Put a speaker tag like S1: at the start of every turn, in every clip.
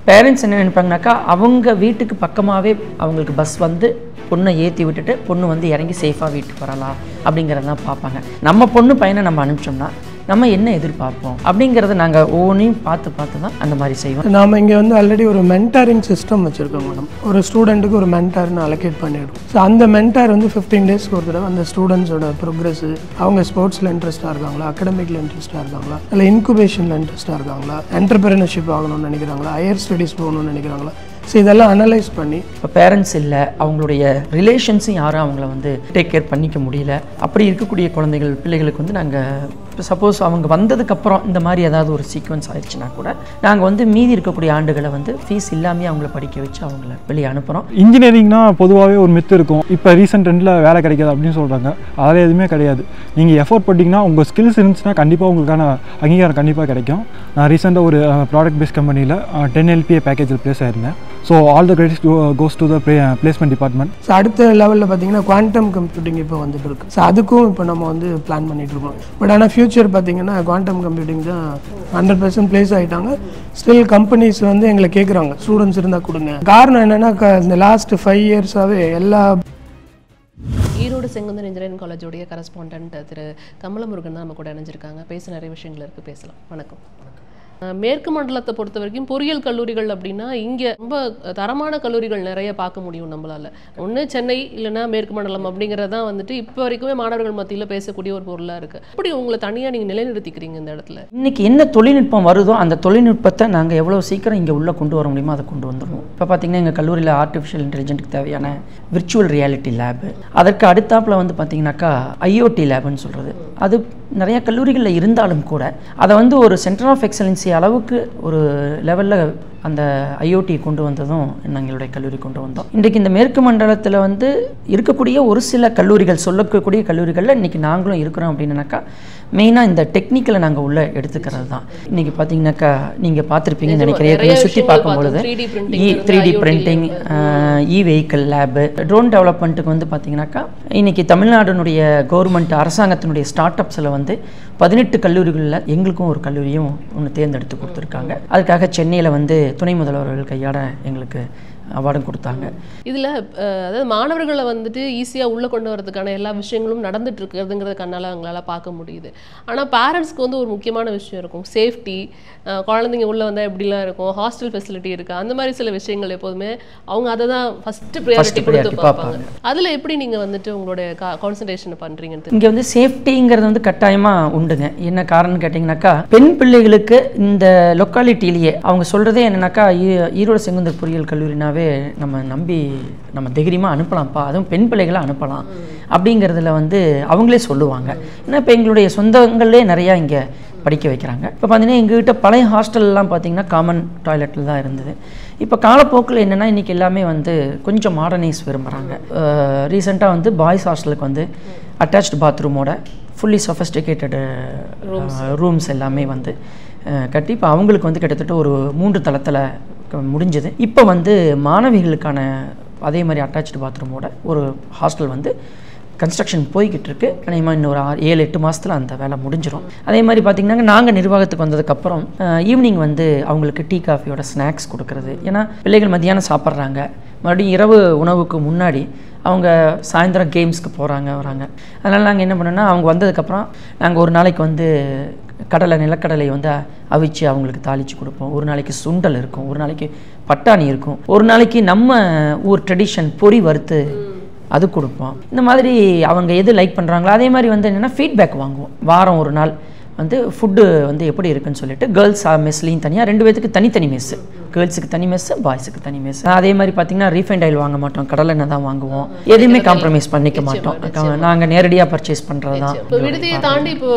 S1: Parents என்ன நினைப்பாங்கனாக்கா அவங்க வீட்டுக்கு பக்கமாகவே அவங்களுக்கு பஸ் வந்து பொண்ணை ஏற்றி விட்டுட்டு பொண்ணு வந்து இறங்கி சேஃபாக வீட்டுக்கு வரலாம் அப்படிங்கிறதான் பார்ப்பாங்க. நம்ம பொண்ணு பையனை நம்ம அனுப்பிச்சோம்னா நம்ம என்ன எதிர்பார்ப்போம் அப்படிங்கிறத நாங்கள் ஒவ்வொன்றையும் பார்த்து தான் அந்த மாதிரி செய்வோம்.
S2: நாம் இங்கே வந்து ஆல்ரெடி ஒரு மென்டாரிங் சிஸ்டம் வச்சுருக்கோம் மேடம். ஒரு ஸ்டூடெண்ட்டுக்கு ஒரு மென்டார்னு அலோகேட் பண்ணிவிடும். ஸோ அந்த மென்டார் வந்து 15 டேஸ்க்கு ஒரு தடவை அந்த ஸ்டூடெண்ட்ஸோட ப்ரோக்ரஸ்ஸு, அவங்க ஸ்போர்ட்ஸில் இன்ட்ரெஸ்ட்டாக இருக்காங்களா, அகடமிக்கில் இன்ட்ரெஸ்ட்டாக இருக்காங்களா, இல்லை இன்குபேஷனில் இன்ட்ரெஸ்ட்டாக இருக்காங்களா, என்டர்பிரினர்ஷிப் ஆகணும்னு நினைக்கிறாங்களா, ஹையர் ஸ்டடீஸ் போகணும்னு நினைக்கிறாங்களா, ஸோ இதெல்லாம் அனலைஸ் பண்ணி
S1: இப்போ பேரண்ட்ஸ் இல்லை, அவங்களுடைய ரிலேஷன்ஸும் யாரும் அவங்கள வந்து டேக் கேர் பண்ணிக்க முடியல. அப்படி இருக்கக்கூடிய பிள்ளைகளுக்கு வந்து நாங்கள் இப்போ சப்போஸ் அவங்க வந்ததுக்கப்புறம் இந்த மாதிரி ஏதாவது ஒரு சீக்வன்ஸ் ஆயிடுச்சுன்னா கூட நாங்கள் வந்து மீதி இருக்கக்கூடிய ஆண்டுகளை வந்து ஃபீஸ் இல்லாமல் அவங்கள படிக்க வச்சு அவங்கள வெளியே அனுப்புகிறோம்.
S3: இன்ஜினியரிங்னா பொதுவாகவே ஒரு மித்து இருக்கும். இப்போ ரீசெண்ட் ட்ரெண்டில் வேலை கிடைக்காது அப்படின்னு சொல்கிறாங்க. அதில் எதுவுமே கிடையாது. நீங்கள் எஃபோர்ட் பண்ணிங்கன்னா உங்கள் ஸ்கில்ஸ் இருந்துச்சுன்னா கண்டிப்பாக உங்களுக்கான அங்கீகாரம் கண்டிப்பாக கிடைக்கும். நான் ரீசெண்டாக ஒரு ப்ராடக்ட் பேஸ்ட் கம்பெனியில் 10 LPA பேக்கேஜில் ப்ளேஸ் ஆயிருந்தேன். So all the credits goes to the placement department.
S2: So அடுத்த லெவலில் பார்த்தீங்கன்னா குவாண்டம் கம்ப்யூட்டிங் இப்போ வந்துட்டு இருக்கு. ஸோ அதுக்கும் இப்போ நம்ம வந்து பிளான் பண்ணிட்டு இருக்கோம். பட் ஆனால் ஃபியூச்சர் பார்த்தீங்கன்னா குவாண்டம் கம்ப்யூட்டிங் தான் 100% பிளேஸ் ஆகிட்டாங்க. ஸ்டில் கம்பெனிஸ் வந்து எங்களை கேட்குறாங்க ஸ்டூடெண்ட்ஸ் இருந்தால் கொடுங்க. காரணம் என்னென்னா இந்த லாஸ்ட் 5 இயர்ஸாகவே எல்லா
S4: ஈரோடு செங்குந்தர் இன்ஜினியரிங் காலேஜோடைய கரஸ்பாண்டன்ட் திரு கமலமுருகன் தான் நம்ம கூட இணைஞ்சிருக்காங்க. பேச நிறைய விஷயங்கள் இருக்குது, பேசலாம். வணக்கம். மேற்கு மண்டலத்தை பொறுத்த வரைக்கும் பொறியியல் கல்லூரிகள் அப்படின்னா இங்கே ரொம்ப தரமான கல்லூரிகள் நிறைய பார்க்க முடியும் நம்மளால். ஒன்று சென்னை இல்லைன்னா மேற்கு மண்டலம் அப்படிங்கிறதான் வந்துட்டு இப்போ வரைக்குமே மாணவர்கள் மத்தியில் பேசக்கூடிய ஒரு பொருளாக இருக்குது. அப்படி உங்களை தனியாக நீங்கள் நிலைநிறுத்திக்கிறீங்க இந்த இடத்துல?
S1: இன்றைக்கி என்ன தொழில்நுட்பம் வருதோ அந்த தொழில்நுட்பத்தை நாங்கள் எவ்வளோ சீக்கிரம் இங்கே உள்ளே கொண்டு வர முடியுமோ அதை கொண்டு வந்துடுவோம். இப்போ பார்த்திங்கன்னா எங்கள் கல்லூரியில் ஆர்டிஃபிஷியல் இன்டெலிஜென்ட்டுக்கு தேவையான விர்ச்சுவல் ரியாலிட்டி லேபு, அதற்கு அடுத்தாப்பில் வந்து பார்த்திங்கனாக்கா IoT லேபுன்னு சொல்கிறது, அது நிறைய கல்லூரிகளில் இருந்தாலும் கூட அதை வந்து ஒரு சென்டர் ஆஃப் எக்ஸலன்சி அளவுக்கு ஒரு லெவலில் அந்த IoT கொண்டு வந்ததும் எங்களுடைய கல்லூரி கொண்டு வந்தோம். இன்றைக்கு இந்த மேற்கு மண்டலத்தில் வந்து இருக்கக்கூடிய ஒரு சில கல்லூரிகள், சொல்லக்கூடிய கல்லூரிகளில் இன்றைக்கி நாங்களும் இருக்கிறோம். அப்படின்னாக்கா மெயினாக இந்த டெக்னிக்கலை நாங்கள் உள்ளே எடுத்துக்கிறது தான். இன்றைக்கி பார்த்தீங்கன்னாக்கா நீங்கள் பார்த்துருப்பீங்கன்னு நினைக்கிறேன், சுற்றி பார்க்கும்பொழுது 3D printing, vehicle lab, drone டெவலப்மெண்ட்டுக்கு வந்து பார்த்திங்கனாக்கா இன்றைக்கி தமிழ்நாடுனுடைய கவர்மெண்ட் அரசாங்கத்தினுடைய ஸ்டார்ட் அப்ஸில் வந்து 18 கல்லூரிகளில் எங்களுக்கும் ஒரு கல்லூரியும் ஒன்று தேர்ந்தெடுத்து கொடுத்துருக்காங்க. அதுக்காக சென்னையில் வந்து துணை முதல்வர்கள் கையாட எங்களுக்கு அவார்டும் கொடுத்தாங்க.
S4: இதில் அதாவது மாணவர்களை வந்துட்டு ஈஸியாக உள்ளே கொண்டு வரதுக்கான எல்லா விஷயங்களும் நடந்துட்டு இருக்கிறதுங்கிறத கண்ணால் அவங்களால பார்க்க முடியுது. ஆனால் பேரண்ட்ஸ்க்கு வந்து ஒரு முக்கியமான விஷயம் இருக்கும், சேஃப்டி. குழந்தைங்க உள்ளே வந்தால் எப்படிலாம் இருக்கும், ஹாஸ்டல் ஃபெசிலிட்டி இருக்குது, அந்த மாதிரி சில விஷயங்கள் எப்போதுமே அவங்க அதை தான் ஃபஸ்ட்டு ப்ரியாரிட்டி கொடுத்து பார்ப்பாங்க. அதில் எப்படி நீங்கள் வந்துட்டு உங்களுடைய கான்சன்ட்ரேஷன் பண்ணுறீங்கன்னு?
S1: இங்கே வந்து சேஃப்டிங்கிறது வந்து கட்டாயமாக உண்டுங்க. என்ன காரணம்னு கேட்டிங்கனாக்கா பெண் பிள்ளைகளுக்கு இந்த லொக்காலிட்டிலேயே அவங்க சொல்கிறதே என்னன்னாக்கா ஈரோடு செங்குந்தர் பொறியியல் கல்லூரினாவே நம்ம தைரியமாக அனுப்பலாம்ப்பா, அதுவும் பெண் பிள்ளைகளை அனுப்பலாம் அப்படிங்கிறதுல வந்து அவங்களே சொல்லுவாங்க. ஏன்னா இப்போ எங்களுடைய சொந்தங்களே நிறையா இங்கே படிக்க வைக்கிறாங்க. இப்போ பார்த்தீங்கன்னா எங்ககிட்ட பழைய ஹாஸ்டல்லாம் பார்த்திங்கன்னா காமன் டாய்லெட்டில் தான் இருந்தது. இப்போ காலப்போக்கில் என்னென்னா இன்றைக்கி எல்லாமே வந்து கொஞ்சம் மாடர்னைஸ் விரும்புகிறாங்க. ரீசெண்டாக வந்து பாய்ஸ் ஹாஸ்டலுக்கு வந்து அட்டாச்டு பாத்ரூமோட ஃபுல்லி சொஃபஸ்டிகேட்டடு ரூம்ஸ் எல்லாமே வந்து கட்டி இப்போ அவங்களுக்கு வந்து கிட்டத்தட்ட ஒரு 3 தளத்தில் முடிஞ்சது. இப்போ வந்து மாணவிகளுக்கான அதே மாதிரி அட்டாச்டு பாத்ரூமோட ஒரு ஹாஸ்டல் வந்து கன்ஸ்ட்ரக்ஷன் போய்கிட்டு இருக்கு. கண்டிப்பாக இன்னும் ஒரு 7-8 மாதத்தில் அந்த வேலை முடிஞ்சிடும். அதே மாதிரி பார்த்திங்கன்னா நாங்கள் நிர்வாகத்துக்கு வந்ததுக்கப்புறம் ஈவினிங் வந்து அவங்களுக்கு டீ காஃபியோட ஸ்நாக்ஸ் கொடுக்குறது. ஏன்னா பிள்ளைகள் மத்தியானம் சாப்பிட்றாங்க, மறுபடியும் இரவு உணவுக்கு முன்னாடி அவங்க சாயந்தரம் கேம்ஸ்க்கு வராங்க. அதனால் நாங்கள் என்ன பண்ணோன்னா அவங்க வந்ததுக்கப்புறம் நாங்கள் ஒரு நாளைக்கு வந்து நிலக்கடலை வந்து அவிச்சு அவங்களுக்கு தாளித்து கொடுப்போம். ஒரு நாளைக்கு சுண்டல் இருக்கும், ஒரு நாளைக்கு பட்டாணி இருக்கும், ஒரு நாளைக்கு நம்ம ஊர் ட்ரெடிஷன் பொரி வறுத்து அது கொடுப்போம். இந்த மாதிரி அவங்க எது லைக் பண்ணுறாங்களோ அதே மாதிரி வந்து என்னென்னா ஃபீட்பேக் வாங்குவோம். வாரம் ஒரு நாள் வந்து ஃபுட்டு வந்து எப்படி இருக்குன்னு சொல்லிட்டு கேர்ள்ஸ் மெஸ்லையும் தனியாக 2 பேத்துக்கு தனித்தனி மெஸ்ஸு, கேர்ள்ஸுக்கு தனி மெஸ்ஸு, பாய்ஸுக்கு தனி மெஸ். அதே மாதிரி பார்த்திங்கன்னா ரீஃபைண்ட் ஆயில் வாங்க மாட்டோம், கடலெண்ணெய் தான் வாங்குவோம். எதுவுமே காம்ப்ரமைஸ் பண்ணிக்க மாட்டோம், நாங்கள் நேரடியாக பர்ச்சேஸ் பண்ணுறது தான்.
S4: இப்போ விடுதியை தாண்டி இப்போ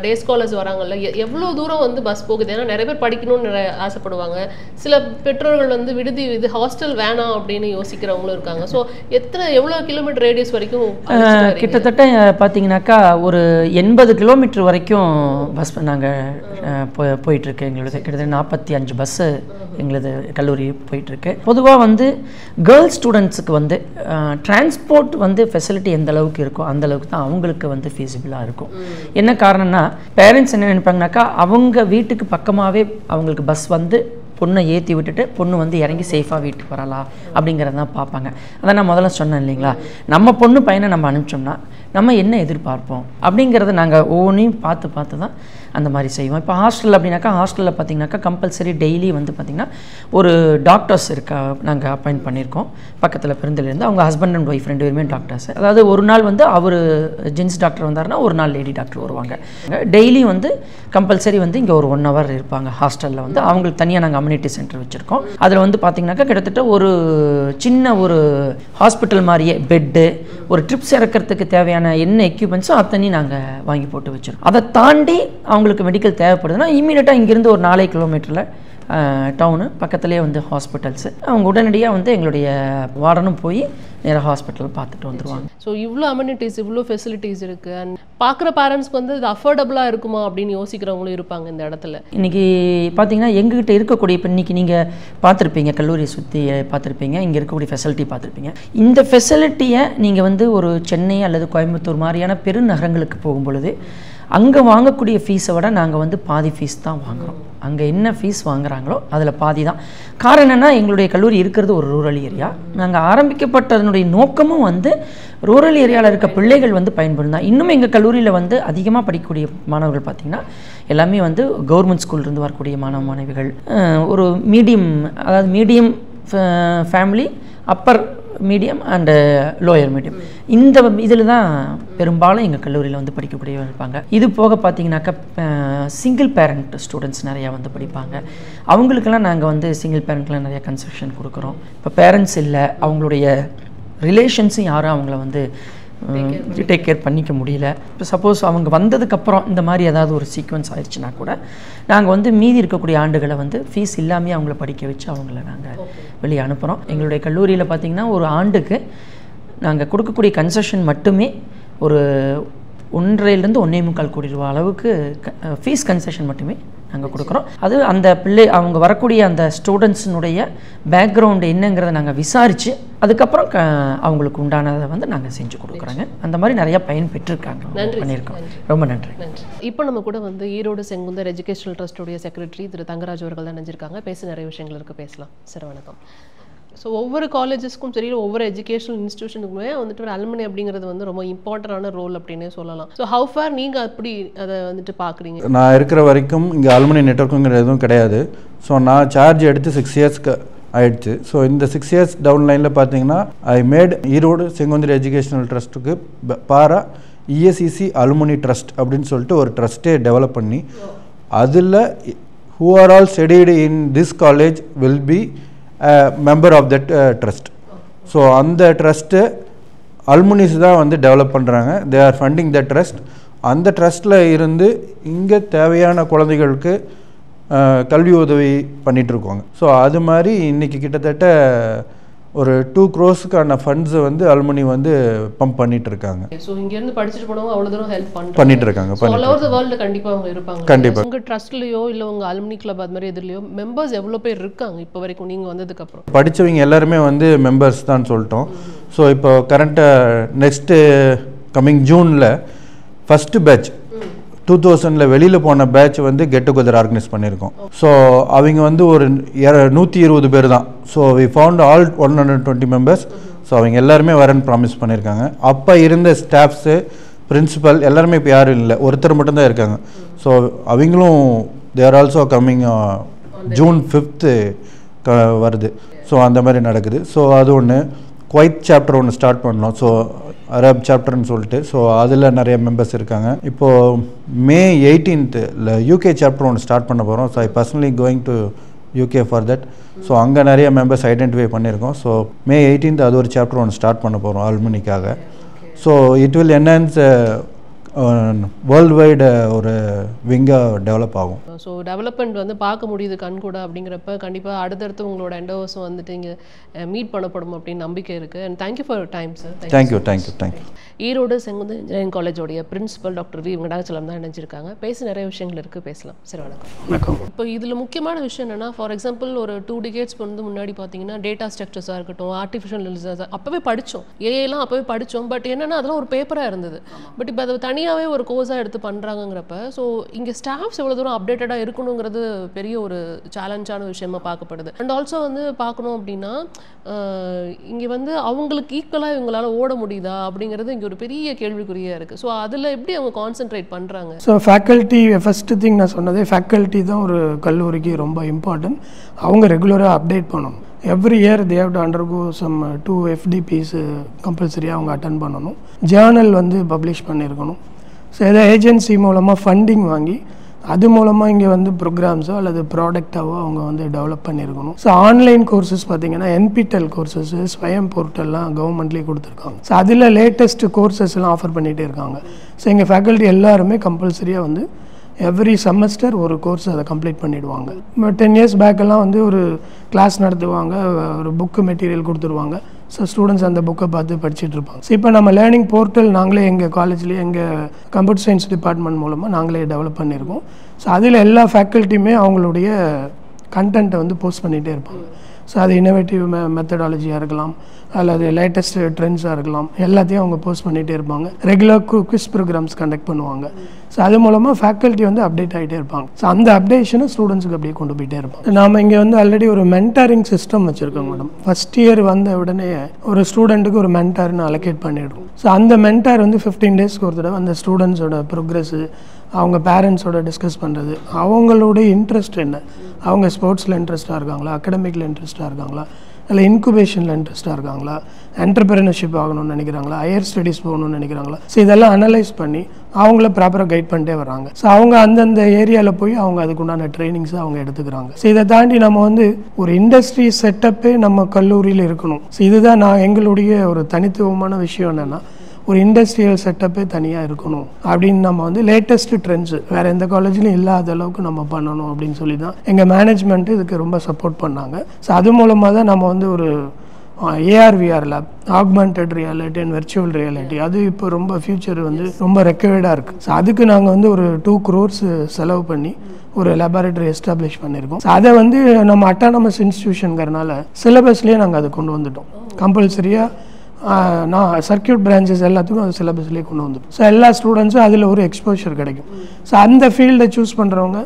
S4: டே ஸ்காலர்ஸ் வராங்கல்ல, எவ்வளோ தூரம் வந்து பஸ் போகுது? ஏன்னா நிறைய பேர் படிக்கணும்னு ஆசைப்படுவாங்க. சில பெற்றோர்கள் வந்து விடுதி இது ஹாஸ்டல் வேணாம் அப்படின்னு யோசிக்கிறவங்களும் இருக்காங்க. ஸோ எவ்வளோ கிலோமீட்டர் ரேடியஸ் வரைக்கும்?
S1: கிட்டத்தட்ட பார்த்தீங்கன்னாக்கா ஒரு 80 கிலோமீட்டர் வரைக்கும் பஸ் நாங்கள் போயிட்டுருக்கு. எங்களுக்கு கிட்டத்தட்ட 45 பஸ்ஸு எங்களது கல்லூரி போயிட்டுருக்கு. பொதுவாக வந்து கேர்ள்ஸ் ஸ்டூடெண்ட்ஸுக்கு வந்து டிரான்ஸ்போர்ட் வந்து ஃபெசிலிட்டி எந்த அளவுக்கு இருக்கோ அந்த அளவுக்கு தான் அவங்களுக்கு வந்து ஃபீஸிபிளாக இருக்கும். என்ன காரணம்னா பேரண்ட்ஸ் என்ன நினைப்பாங்கனாக்கா அவங்க வீட்டுக்கு பக்கமாகவே அவங்களுக்கு பஸ் வந்து பொண்ணை ஏற்றி விட்டுட்டு பொண்ணு வந்து இறங்கி சேஃபாக வீட்டுக்கு வரலாம் அப்படிங்கிறத தான் பார்ப்பாங்க. அதான் நான் முதல்ல சொன்னேன் இல்லைங்களா, நம்ம பொண்ணு பையனை நம்ம அனுப்பிச்சோம்னா நம்ம என்ன எதிர்பார்ப்போம் அப்படிங்கிறத நாங்கள் ஒவ்வொன்றையும் பார்த்து தான் அந்த மாதிரி செய்வோம். இப்போ ஹாஸ்டல் அப்படின்னாக்கா, ஹாஸ்டலில் பார்த்திங்கனாக்கா கம்பல்சரி டெய்லி வந்து பார்த்திங்கன்னா ஒரு டாக்டர்ஸ் நாங்கள் அப்பாயிண்ட் பண்ணியிருக்கோம் பக்கத்தில் பெருந்திலேருந்து. அவங்க ஹஸ்பண்ட் அண்ட் ஒய்ஃப் 2 பேருமே டாக்டர்ஸ். அதாவது ஒரு நாள் வந்து அவர் ஜென்ஸ் டாக்டர் வந்தாருன்னா ஒரு நாள் லேடி டாக்டர் வருவாங்க. டெய்லி வந்து கம்பல்சரி வந்து இங்கே ஒரு 1 hour இருப்பாங்க ஹாஸ்டலில். வந்து அவங்களுக்கு தனியாக நாங்கள் அம்யூனிட்டி சென்டர் வச்சுருக்கோம். அதில் வந்து பார்த்திங்கனாக்கா கிட்டத்தட்ட ஒரு சின்ன ஒரு ஹாஸ்பிட்டல் மாதிரியே பெட்டு, ஒரு ட்ரிப்ஸ் இறக்கிறதுக்கு தேவையான என்ன எக்யூப்மெண்ட்ஸோ அத்தனையும் நாங்கள் வாங்கி போட்டு வச்சுருக்கோம். அதை தாண்டி அவங்களுக்கு மெடிக்கல் தேவைப்படுதுன்னா இம்மீடியட்டாக இங்கேருந்து ஒரு 4 கிலோமீட்டரில் டவுனு பக்கத்துலேயே வந்து ஹாஸ்பிட்டல்ஸு, அவங்க உடனடியாக வந்து எங்களுடைய வார்டனும் போய் நேராக ஹாஸ்பிட்டல் பார்த்துட்டு வந்துடுவாங்க.
S4: ஸோ இவ்வளோ அம்யூனிட்டிஸ், இவ்வளோ ஃபெசிலிட்டிஸ் இருக்குது. அண்ட் பார்க்குற பேரண்ட்ஸ்க்கு வந்து இது அஃபோர்டபுளாக இருக்குமா அப்படின்னு யோசிக்கிறவங்களும் இருப்பாங்க இந்த இடத்துல.
S1: இன்றைக்கி பார்த்தீங்கன்னா எங்ககிட்ட இருக்கக்கூடிய, இப்போ இன்றைக்கி நீங்கள் பார்த்துருப்பீங்க, கல்லூரியை சுற்றி பார்த்துருப்பீங்க, இங்கே இருக்கக்கூடிய ஃபெசிலிட்டி பார்த்துருப்பீங்க. இந்த ஃபெசிலிட்டியை நீங்கள் வந்து ஒரு சென்னை அல்லது கோயம்புத்தூர் மாதிரியான பெருநகரங்களுக்கு போகும்பொழுது அங்கே வாங்கக்கூடிய ஃபீஸை விட நாங்கள் வந்து பாதி ஃபீஸ் தான் வாங்குகிறோம். அங்கே என்ன ஃபீஸ் வாங்குறாங்களோ அதில் பாதி தான். காரணம் என்னென்னா, எங்களுடைய கல்லூரி இருக்கிறது ஒரு ரூரல் ஏரியா. நாங்கள் ஆரம்பிக்கப்பட்டதனுடைய நோக்கமும் வந்து ரூரல் ஏரியாவில் இருக்க பிள்ளைகள் வந்து பயன்படும் தான். இன்னும் எங்கள் கல்லூரியில் வந்து அதிகமாக படிக்கக்கூடிய மாணவர்கள் பார்த்திங்கன்னா எல்லாமே வந்து கவர்மெண்ட் ஸ்கூல்லேருந்து வரக்கூடிய மாணவ மாணவிகள், ஒரு மீடியம், அதாவது medium family, upper medium and lower medium, இந்த இதில் தான் பெரும்பாலும் எங்கள் கல்லூரியில் வந்து படிக்கக்கூடியவங்க இருப்பாங்க. இது போக பார்த்தீங்கன்னாக்கா சிங்கிள் பேரண்ட் ஸ்டூடெண்ட்ஸ் நிறையா வந்து படிப்பாங்க. அவங்களுக்கெல்லாம் நாங்கள் வந்து சிங்கிள் பேரண்ட்லாம் நிறையா கன்செஷன் கொடுக்குறோம். இப்போ பேரண்ட்ஸ் இல்லை, அவங்களுடைய ரிலேஷன்ஸும் யாரும் அவங்கள வந்து டேக் கேர் பண்ணிக்க முடியல. இப்போ சப்போஸ் அவங்க வந்ததுக்கப்புறம் இந்த மாதிரி ஏதாவது ஒரு சீக்வன்ஸ் ஆயிடுச்சுன்னா கூட நாங்கள் வந்து மீதி இருக்கக்கூடிய ஆண்டுகளை வந்து ஃபீஸ் இல்லாமல் அவங்கள படிக்க வச்சு அவங்கள நாங்கள் வெளியே அனுப்புகிறோம். எங்களுடைய கல்லூரியில் பார்த்திங்கன்னா ஒரு ஆண்டுக்கு நாங்கள் கொடுக்கக்கூடிய கன்செஷன் மட்டுமே ஒரு 1.5 to 1.25 கோடி ரூபா அளவுக்கு ஃபீஸ் கன்செஷன் மட்டுமே நாங்கள் கொடுக்குறோம். அது அந்த அவங்க வரக்கூடிய அந்த ஸ்டூடெண்ட்ஸினுடைய பேக்ரவுண்டு என்னங்கிறத நாங்கள் விசாரித்து அதுக்கப்புறம் அவங்களுக்கு உண்டானதை வந்து நாங்கள் செஞ்சு கொடுக்குறோங்க. அந்த மாதிரி நிறையா பயன் பெற்றிருக்காங்க, பண்ணியிருக்கோம். ரொம்ப நன்றி.
S4: இப்போ நம்ம கூட வந்து ஈரோடு செங்குந்தர் எஜுகேஷனல் ட்ரஸ்ட்டுடைய செக்ரட்டரி திரு தங்கராஜ் அவர்கள் தான் நினைஞ்சிருக்காங்க. பேச நிறைய விஷயங்கள் இருக்குது, பேசலாம் சார். வணக்கம். ஸோ ஒவ்வொரு காலேஜஸ்க்கும் சரி, ஒவ்வொரு எஜுகேஷனல் இன்ஸ்டியூஷனுக்குமே வந்துட்டு ஒரு அலுமினி அப்படிங்கிறது வந்து ரொம்ப இம்பார்ட்டண்டான ரோல் அப்படின்னே சொல்லலாம். ஸோ ஹவு ஃபார் நீங்கள் அப்படி அதை வந்துட்டு பார்க்குறீங்க?
S5: நான் இருக்கிற வரைக்கும் இங்கே அலுமினி நெட்வொர்க்குங்கிற எதுவும் கிடையாது. ஸோ நான் சார்ஜ் எடுத்து 6 yearsக்கு ஆயிடுச்சு. ஸோ இந்த 6 years டவுன் லைனில் பார்த்தீங்கன்னா I made Erode Sengunthar educational ட்ரஸ்ட்டுக்கு பாரா இஎஸ்இசி அலுமினி ட்ரஸ்ட் அப்படின்னு சொல்லிட்டு ஒரு ட்ரஸ்ட்டே டெவலப் பண்ணி அதில் who are all studied in this college will be member of that trust. So அந்த ட்ரஸ்ட்டு அல்முனிஸ் தான் வந்து டெவலப் பண்ணுறாங்க. They are funding the trust. அந்த ட்ரஸ்ட்டில் இருந்து இங்கே தேவையான குழந்தைகளுக்கு கல்வி உதவி பண்ணிகிட்ருக்கோங்க. ஸோ அது மாதிரி இன்றைக்கி கிட்டத்தட்ட ஒரு 2 crores ஃபண்ட்ஸை வந்து அலுமினி வந்து பம்ப் பண்ணிட்டு இருக்காங்க.
S4: ஸோ இங்கேருந்து படிச்சுட்டு போனவங்க அவ்வளோ தூரம் ஹெல்ப்
S5: பண்ணிட்டு இருக்காங்க.
S4: ஆல் ஓவர் தி வேர்ல்டு கண்டிப்பாக அவங்க இருப்பாங்க.
S5: கண்டிப்பாக
S4: உங்கள் ட்ரஸ்ட்லையோ இல்லை உங்கள் அலுமினி கிளப் அது மாதிரி எதுலையோ மெம்பர்ஸ் எவ்வளோ பேர் இருக்காங்க இப்போ வரைக்கும் நீங்கள் வந்ததுக்கப்புறம்?
S5: படித்தவங்க எல்லாருமே வந்து மெம்பர்ஸ் தான் சொல்லிட்டோம். ஸோ இப்போ கரண்ட்டாக நெக்ஸ்ட்டு கம்மிங் ஜூனில் ஃபஸ்ட்டு பேட்ச் 2000 வெளியில் போன பேட்ச் வந்து கெட் டுகெதர் ஆர்கனைஸ் பண்ணியிருக்கோம். ஸோ அவங்க வந்து ஒரு 120 பேர் தான். So we found all 120 members. So அவங்க எல்லாருமே வரேன்னு ப்ராமிஸ் பண்ணியிருக்காங்க. அப்போ இருந்த ஸ்டாஃப்ஸு, பிரின்சிபல் எல்லாருமே இப்போ யாரும் இல்லை, ஒருத்தர் மட்டும்தான் இருக்காங்க. ஸோ அவங்களும் they are also coming June 5th வருது. ஸோ அந்த மாதிரி நடக்குது. ஸோ அது ஒன்று. குவைத் சாப்டர் ஒன்று ஸ்டார்ட் பண்ணோம். ஸோ அரப் சாப்டர்னு சொல்லிட்டு. ஸோ அதில் நிறைய மெம்பர்ஸ் இருக்காங்க. இப்போது May 18th யூகே சாப்டர் ஒன்று ஸ்டார்ட் பண்ண போகிறோம். So I personally going to UK for that. So அங்கே நிறைய மெம்பர்ஸ் ஐடென்டிஃபை பண்ணியிருக்கோம். ஸோ May 18th அது ஒரு சாப்டர் ஒன்று ஸ்டார்ட் பண்ண போகிறோம் அலுமினிக்காக. So it will enhance world wide ஒரு விங்காக டெவலப் ஆகும்.
S4: ஸோ டெவலப்மெண்ட் வந்து பார்க்க முடியுது கண் கூட. அப்படிங்கிறப்ப கண்டிப்பாக அடுத்தடுத்து உங்களோட எண்டோவர்ஸும் வந்துட்டு இங்கே மீட் பண்ணப்படும் அப்படின்னு நம்பிக்கை இருக்குது. And thank you for your time sir.
S5: Thank you.
S4: Erode Sengunthar engineering காலேஜோடைய பிரின்சிபல் டாக்டர் வி வெங்கடாச்சலம் தான் இணைஞ்சிருக்காங்க. பேச நிறைய விஷயங்கள் இருக்குது, பேசலாம். சரி, வணக்கம். இப்போ இதில் முக்கியமான விஷயம் என்னென்னா, ஃபார் எக்ஸாம்பிள் ஒரு 2 decades வந்து முன்னாடி பார்த்தீங்கன்னா டேட்டா ஸ்ட்ரக்சர்ஸாக இருக்கட்டும், ஆர்டிஃபிஷியல் இன்டெலிஜென்ஸ் அப்போவே படித்தோம், ஏஐலாம் அப்போவே படித்தோம். பட் என்னென்னா அதெல்லாம் ஒரு பேப்பராக இருந்தது. பட் இப்போ அதை தனியாக தனியாகவே ஒரு கோர்ஸாக எடுத்து பண்ணுறாங்கிறப்ப ஸோ இங்கே ஸ்டாஃப்ஸ் எவ்வளோ தூரம் அப்டேட்டடாக இருக்கணுங்கிறது பெரிய ஒரு சேலஞ்சான விஷயமா பார்க்கப்படுது. அண்ட் ஆல்சோ வந்து பார்க்கணும் அப்படின்னா இங்கே வந்து அவங்களுக்கு ஈக்குவலாக இவங்களால ஓட முடியுதா அப்படிங்கிறது இங்கே ஒரு பெரிய கேள்விக்குறியாக இருக்குது. ஸோ அதில் எப்படி அவங்க கான்சென்ட்ரேட் பண்ணுறாங்க?
S2: ஸோ ஃபேக்கல்ட்டி ஃபஸ்ட்டு திங் நான் சொன்னதே ஃபேக்கல்ட்டி தான் ஒரு கல்லூரிக்கு ரொம்ப இம்பார்ட்டன்ட். அவங்க ரெகுலராக அப்டேட் பண்ணணும். Every year they have to undergo some 2 FDPs கம்பல்சரியாக அவங்க அட்டன் பண்ணணும். ஜேர்னல் வந்து பப்ளிஷ் பண்ணியிருக்கணும். ஸோ எதை ஏஜென்சி மூலமாக ஃபண்டிங் வாங்கி அது மூலமாக இங்கே வந்து ப்ரோக்ராம்ஸோ அல்லது ப்ராடக்டாவோ அவங்க வந்து டெவலப் பண்ணியிருக்கணும். ஸோ ஆன்லைன் கோர்சஸ் பார்த்தீங்கன்னா NPTEL கோர்சஸ் ஸ்வயம் போர்ட்டல்லாம் கவர்மெண்ட்லேயே கொடுத்துருக்காங்க. ஸோ அதில் லேட்டஸ்ட் கோர்சஸ்லாம் ஆஃபர் பண்ணிகிட்டே இருக்காங்க. ஸோ எங்கள் ஃபேக்கல்ட்டி எல்லாருமே கம்பல்சரியாக வந்து எவ்ரி செமஸ்டர் ஒரு கோர்ஸ் அதை கம்ப்ளீட் பண்ணிவிடுவாங்க. 10 years பேக்கெல்லாம் வந்து ஒரு கிளாஸ் நடத்துவாங்க, ஒரு புக்கு மெட்டீரியல் கொடுத்துருவாங்க. ஸோ ஸ்டூடெண்ட்ஸ் அந்த புக்கை பார்த்து படிச்சுட்டு இருப்பாங்க. ஸோ இப்போ நம்ம லேர்னிங் போர்ட்டல் நாங்களே எங்கள் காலேஜ்லேயே எங்கள் கம்ப்யூட்டர் சயின்ஸ் டிபார்ட்மெண்ட் மூலமாக நாங்களே டெவலப் பண்ணியிருக்கோம். ஸோ அதில் எல்லா ஃபேக்கல்ட்டியுமே அவங்களுடைய கண்டென்ட்டை வந்து போஸ்ட் பண்ணிகிட்டே இருப்பாங்க. ஸோ அது இன்னோவேட்டிவ் மெத்தடாலஜியாக இருக்கலாம் அல்லது லேட்டஸ்ட் ட்ரெண்ட்ஸாக இருக்கலாம், எல்லாத்தையும் அவங்க போஸ்ட் பண்ணிகிட்டே இருப்பாங்க. ரெகுலர் குவிஸ் ப்ரோக்ராம்ஸ் கண்டக்ட் பண்ணுவாங்க. ஸோ அது மூலமாக ஃபேக்கல்ட்டி வந்து அப்டேட் ஆகிட்டே இருப்பாங்க. ஸோ அந்த அப்டேஷனை ஸ்டூடெண்ட்ஸுக்கு அப்படியே கொண்டு போயிட்டே இருப்பாங்க. நாம் இங்கே வந்து ஆல்ரெடி ஒரு மென்டாரிங் சிஸ்டம் வச்சுருக்கோங்க மேடம். ஃபஸ்ட் இயர் வந்த உடனே ஒரு ஸ்டூடெண்ட்டுக்கு ஒரு மென்டார்னு அலோகேட் பண்ணிடுறோம். ஸோ அந்த மென்டார் வந்து 15 டேஸ்க்கு ஒரு தடவை அந்த ஸ்டூடெண்ட்ஸோட ப்ரோக்ரஸ்ஸு, அவங்க பேரண்ட்ஸோட டிஸ்கஸ் பண்ணுறது, அவங்களோட இன்ட்ரெஸ்ட் என்ன, அவங்க ஸ்போர்ட்ஸில் இன்ட்ரெஸ்ட்டாக இருக்காங்களா, அகடமிக்கில் இன்ட்ரெஸ்ட்டாக இருக்காங்களா, இல்லை இன்குபேஷனில் இன்ட்ரெஸ்ட்டாக இருக்காங்களா, என்டர்பிரினர்ஷிப் ஆகணும்னு நினைக்கிறாங்களா, ஹையர் ஸ்டடீஸ் போகணும்னு நினைக்கிறாங்களா. ஸோ இதெல்லாம் அனலைஸ் பண்ணி அவங்கள ப்ராப்பராக கைட் பண்ணிட்டே வராங்க. ஸோ அவங்க அந்தந்த ஏரியாவில் போய் அவங்க அதுக்குண்டான ட்ரைனிங்ஸை அவங்க எடுத்துக்கிறாங்க. ஸோ இதை தாண்டி நம்ம வந்து ஒரு இண்டஸ்ட்ரி செட்டப்பே நம்ம கல்லூரியில் இருக்கணும். ஸோ இதுதான் நான் எங்களுடைய ஒரு தனித்துவமான விஷயம் என்னென்னா, ஒரு இண்டஸ்ட்ரியல் செட்டப்பே தனியாக இருக்கணும் அப்படின்னு நம்ம வந்து லேட்டஸ்ட் ட்ரெண்ட்ஸு வேறு எந்த காலேஜ்லையும் இல்லாத அளவுக்கு நம்ம பண்ணணும் அப்படின்னு சொல்லி தான் எங்கள் மேனேஜ்மெண்ட்டு இதுக்கு ரொம்ப சப்போர்ட் பண்ணாங்க. ஸோ அது மூலமாக தான் நம்ம வந்து ஒரு AR/VR lab, augmented reality and virtual reality, அது இப்போ ரொம்ப ஃபியூச்சர் வந்து ரொம்ப ரெக்கவர்டாக இருக்குது. ஸோ அதுக்கு நாங்கள் வந்து ஒரு 2 crores செலவு பண்ணி ஒரு லேபரேட்டரி எஸ்டாப்ளிஷ் பண்ணியிருக்கோம். ஸோ அதை வந்து நம்ம அட்டானமஸ் இன்ஸ்டிடியூஷனுங்கிறனால சிலபஸ்லேயே நாங்கள் அதை கொண்டு வந்துட்டோம். கம்பல்சரியாக நான் சர்க்கியூட் பிரான்ச்சஸ் எல்லாத்துக்கும் அது சிலபஸ்லேயே கொண்டு வந்துடும். ஸோ எல்லா ஸ்டூடெண்ட்ஸும் அதில் ஒரு எக்ஸ்போஷர் கிடைக்கும். ஸோ அந்த ஃபீல்டை சூஸ் பண்ணுறவங்க